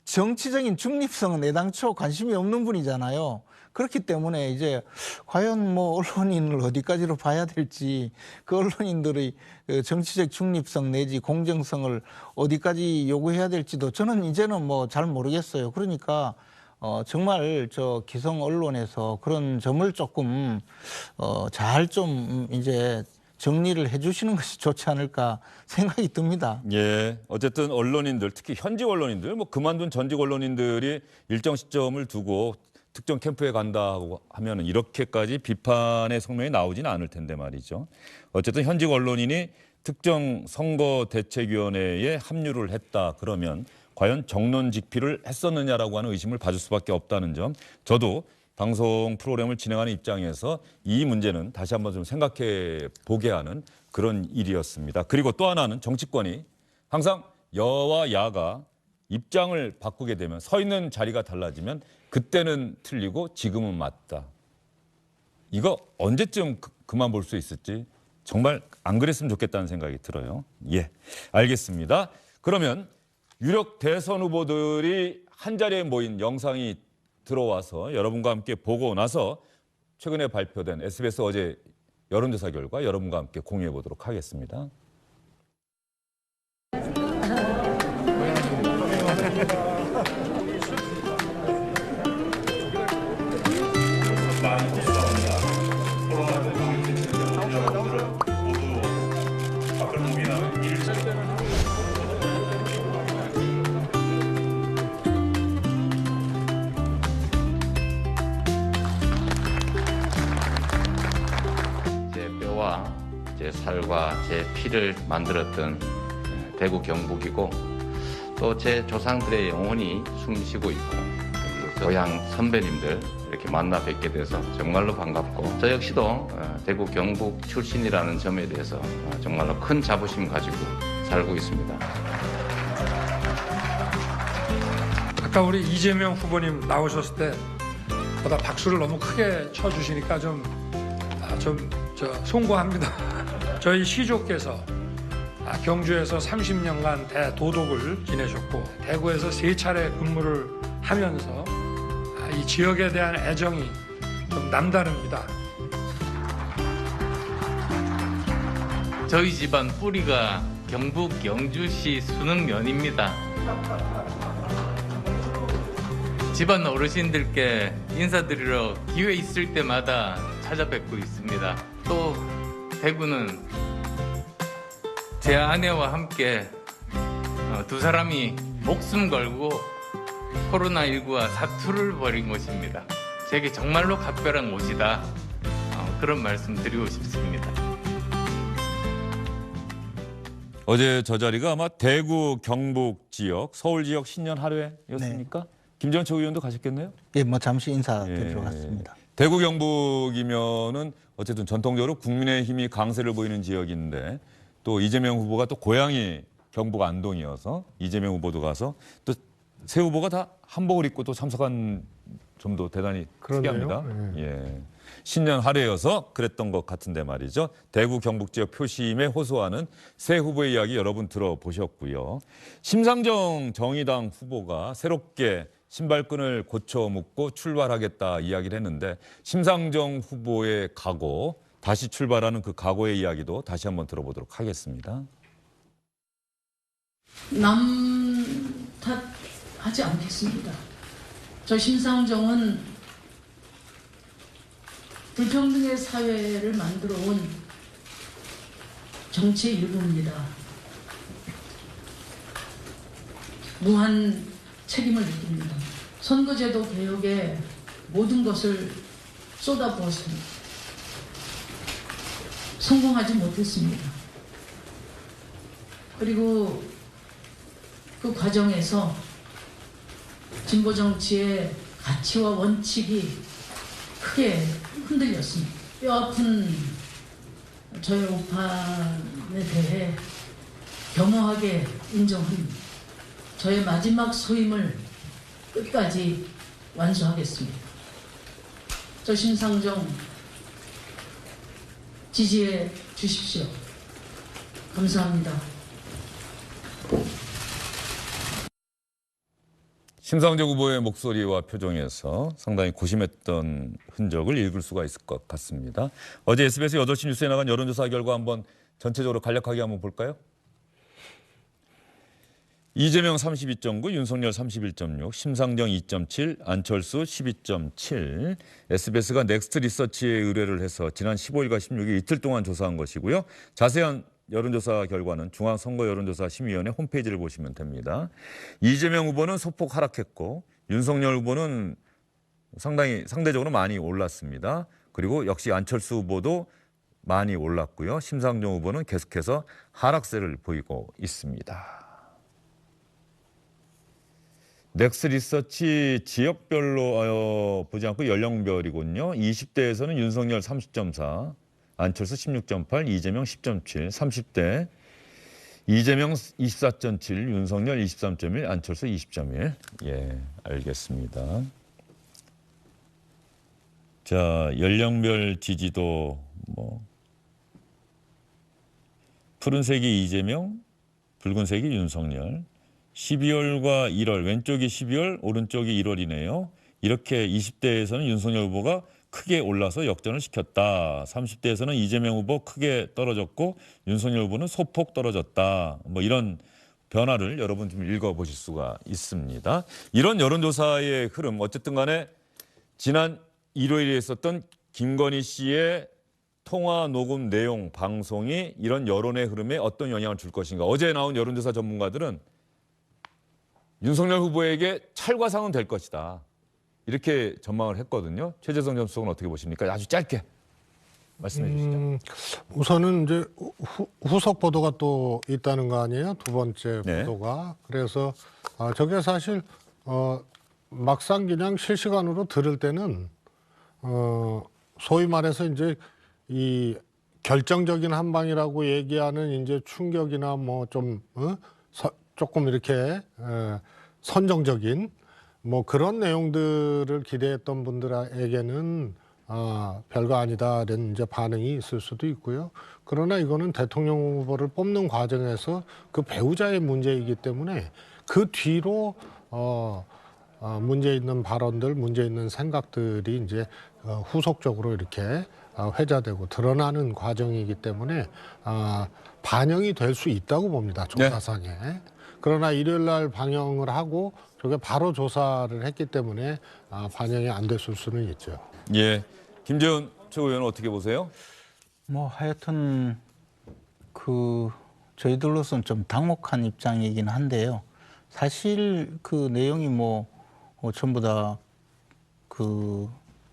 [SPEAKER 4] 정치적인 중립성은 애당초 관심이 없는 분이잖아요. 그렇기 때문에 이제 과연 뭐 언론인을 어디까지로 봐야 될지 그 언론인들의 정치적 중립성 내지 공정성을 어디까지 요구해야 될지도 저는 이제는 뭐 잘 모르겠어요. 그러니까 정말 저 기성 언론에서 그런 점을 조금 잘 좀 이제 정리를 해주시는 것이 좋지 않을까 생각이 듭니다.
[SPEAKER 1] 예, 어쨌든 언론인들, 특히 현직 언론인들, 뭐 그만둔 전직 언론인들이 일정 시점을 두고 특정 캠프에 간다고 하면은 이렇게까지 비판의 성명이 나오지는 않을 텐데 말이죠. 어쨌든 현직 언론인이 특정 선거대책위원회에 합류를 했다 그러면 과연 정론직피를 했었느냐라고 하는 의심을 받을 수밖에 없다는 점, 저도 방송 프로그램을 진행하는 입장에서 이 문제는 다시 한번 좀 생각해 보게 하는 그런 일이었습니다. 그리고 또 하나는 정치권이 항상 여와 야가 입장을 바꾸게 되면, 서 있는 자리가 달라지면 그때는 틀리고 지금은 맞다. 이거 언제쯤 그만 볼 수 있을지 정말 안 그랬으면 좋겠다는 생각이 들어요. 예, 알겠습니다. 그러면 유력 대선 후보들이 한자리에 모인 영상이 들어와서 여러분과 함께 보고 나서 최근에 발표된 SBS 어제 여론조사 결과 여러분과 함께 공유해 보도록 하겠습니다.
[SPEAKER 8] 제 뼈와 제 살과 제 피를 만들었던 대구 경북이고, 또 제 조상들의 영혼이 숨쉬고 있고, 고향 선배님들 이렇게 만나 뵙게 돼서 정말로 반갑고, 저 역시도 대구 경북 출신이라는 점에 대해서 정말로 큰 자부심 가지고 살고 있습니다.
[SPEAKER 3] 아까 우리 이재명 후보님 나오셨을 때 보다 박수를 너무 크게 쳐주시니까 좀 송구합니다. 저희 시조께서 경주에서 30년간 대도독을 지내셨고, 대구에서 3차례 근무를 하면서 이 지역에 대한 애정이 좀 남다릅니다.
[SPEAKER 11] 저희 집안 뿌리가 경북 영주시 순흥면입니다. 집안 어르신들께 인사드리러 기회 있을 때마다 찾아뵙고 있습니다. 또 대구는 제 아내와 함께 두 사람이 목숨 걸고 코로나19와 사투를 벌인 곳입니다. 제게 정말로 각별한 곳이다. 그런 말씀 드리고 싶습니다.
[SPEAKER 1] 어제 저 자리가 아마 대구 경북 지역, 서울 지역 신년 할애였습니까? 김재원 최고위원도 가셨겠네요?
[SPEAKER 4] 예, 뭐 잠시 인사드리러 갔습니다.
[SPEAKER 1] 대구 경북이면은 어쨌든 전통적으로 국민의힘이 강세를 보이는 지역인데, 또 이재명 후보가 또 고향이 경북 안동이어서 이재명 후보도 가서 또 세 후보가 다 한복을 입고 또 참석한 점도 대단히 특이합니다. 예. 신년 할애여서 그랬던 것 같은데 말이죠. 대구 경북 지역 표심에 호소하는 세 후보의 이야기 여러분 들어보셨고요. 심상정 정의당 후보가 새롭게 신발끈을 고쳐 묶고 출발하겠다 이야기를 했는데, 심상정 후보의 각오, 다시 출발하는 그 각오의 이야기도 다시 한번 들어보도록 하겠습니다.
[SPEAKER 12] 남 탓하지 않겠습니다. 저 심상정은 불평등의 사회를 만들어 온 정치의 일부입니다. 무한 책임을 느낍니다. 선거제도 개혁에 모든 것을 쏟아부었습니다. 성공하지 못했습니다. 그리고 그 과정에서 진보 정치의 가치와 원칙이 크게 흔들렸습니다. 뼈아픈 저의 오판에 대해 겸허하게 인정합니다. 저의 마지막 소임을 끝까지 완수하겠습니다. 저 심상정 지지해 주십시오. 감사합니다.
[SPEAKER 1] 심상정 후보의 목소리와 표정에서 상당히 고심했던 흔적을 읽을 수가 있을 것 같습니다. 어제 SBS 8시 뉴스에 나간 여론조사 결과 한번 전체적으로 간략하게 한번 볼까요? 이재명 32.9, 윤석열 31.6, 심상정 2.7, 안철수 12.7. SBS가 넥스트 리서치에 의뢰를 해서 지난 15일과 16일 이틀 동안 조사한 것이고요. 자세한 여론조사 결과는 중앙선거여론조사심의위원회 홈페이지를 보시면 됩니다. 이재명 후보는 소폭 하락했고, 윤석열 후보는 상대적으로 많이 올랐습니다. 그리고 역시 안철수 후보도 많이 올랐고요. 심상정 후보는 계속해서 하락세를 보이고 있습니다. 넥스리서치 지역별로 보지 않고 연령별이군요. 20대에서는 윤석열 30.4, 안철수 16.8, 이재명 10.7, 30대 이재명 24.7, 윤석열 23.1, 안철수 20.1. 예, 알겠습니다. 자, 연령별 지지도 뭐 푸른색이 이재명, 붉은색이 윤석열. 12월과 1월, 왼쪽이 12월, 오른쪽이 1월이네요. 이렇게 20대에서는 윤석열 후보가 크게 올라서 역전을 시켰다. 30대에서는 이재명 후보 크게 떨어졌고 윤석열 후보는 소폭 떨어졌다. 뭐 이런 변화를 여러분 좀 읽어보실 수가 있습니다. 이런 여론조사의 흐름, 어쨌든 간에 지난 일요일에 있었던 김건희 씨의 통화 녹음 내용 방송이 이런 여론의 흐름에 어떤 영향을 줄 것인가. 어제 나온 여론조사 전문가들은 윤석열 후보에게 찰과상은 될 것이다. 이렇게 전망을 했거든요. 최재성 전 수석은 어떻게 보십니까? 아주 짧게 말씀해 주시죠.
[SPEAKER 2] 우선은 이제 후속 보도가 또 있다는 거 아니에요? 두 번째
[SPEAKER 1] 네.
[SPEAKER 2] 보도가. 그래서 저게 사실 막상 그냥 실시간으로 들을 때는 소위 말해서 이제 이 결정적인 한 방이라고 얘기하는 이제 충격이나 뭐 좀 조금 이렇게 선정적인 뭐 그런 내용들을 기대했던 분들에게는 별거 아니다라는 이제 반응이 있을 수도 있고요. 그러나 이거는 대통령 후보를 뽑는 과정에서 그 배우자의 문제이기 때문에 그 뒤로 문제 있는 발언들, 문제 있는 생각들이 이제 후속적으로 이렇게 회자되고 드러나는 과정이기 때문에 반영이 될 수 있다고 봅니다. 조사상에. 네. 그러나 일요일 날 방영을 하고 저게 바로 조사를 했기 때문에 반영이 안 됐을 수는 있죠.
[SPEAKER 1] 예, 김재원 최고위원은 어떻게 보세요?
[SPEAKER 4] 뭐 하여튼 저희들로서는 좀 당혹한 입장이긴 한데요. 사실 그 내용이 전부 다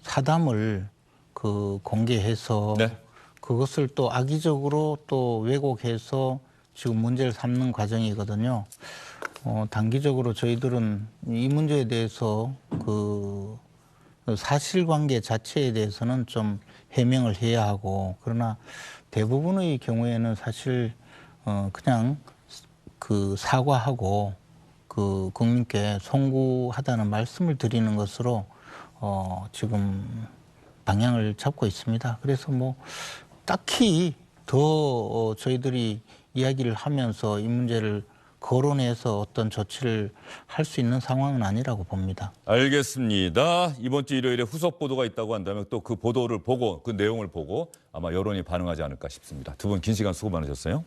[SPEAKER 4] 사담을 공개해서
[SPEAKER 1] 네.
[SPEAKER 4] 그것을 또 악의적으로 또 왜곡해서 지금 문제를 삼는 과정이거든요. 단기적으로 저희들은 이 문제에 대해서 사실관계 자체에 대해서는 좀 해명을 해야 하고, 그러나 대부분의 경우에는 사실 그냥 사과하고 국민께 송구하다는 말씀을 드리는 것으로 지금 방향을 잡고 있습니다. 그래서 딱히 더 저희들이 이야기를 하면서 이 문제를 거론해서 어떤 조치를 할 수 있는 상황은 아니라고 봅니다.
[SPEAKER 1] 알겠습니다. 이번 주 일요일에 후속 보도가 있다고 한다면 또 그 보도를 보고 그 내용을 보고 아마 여론이 반응하지 않을까 싶습니다. 두 분 긴 시간 수고 많으셨어요.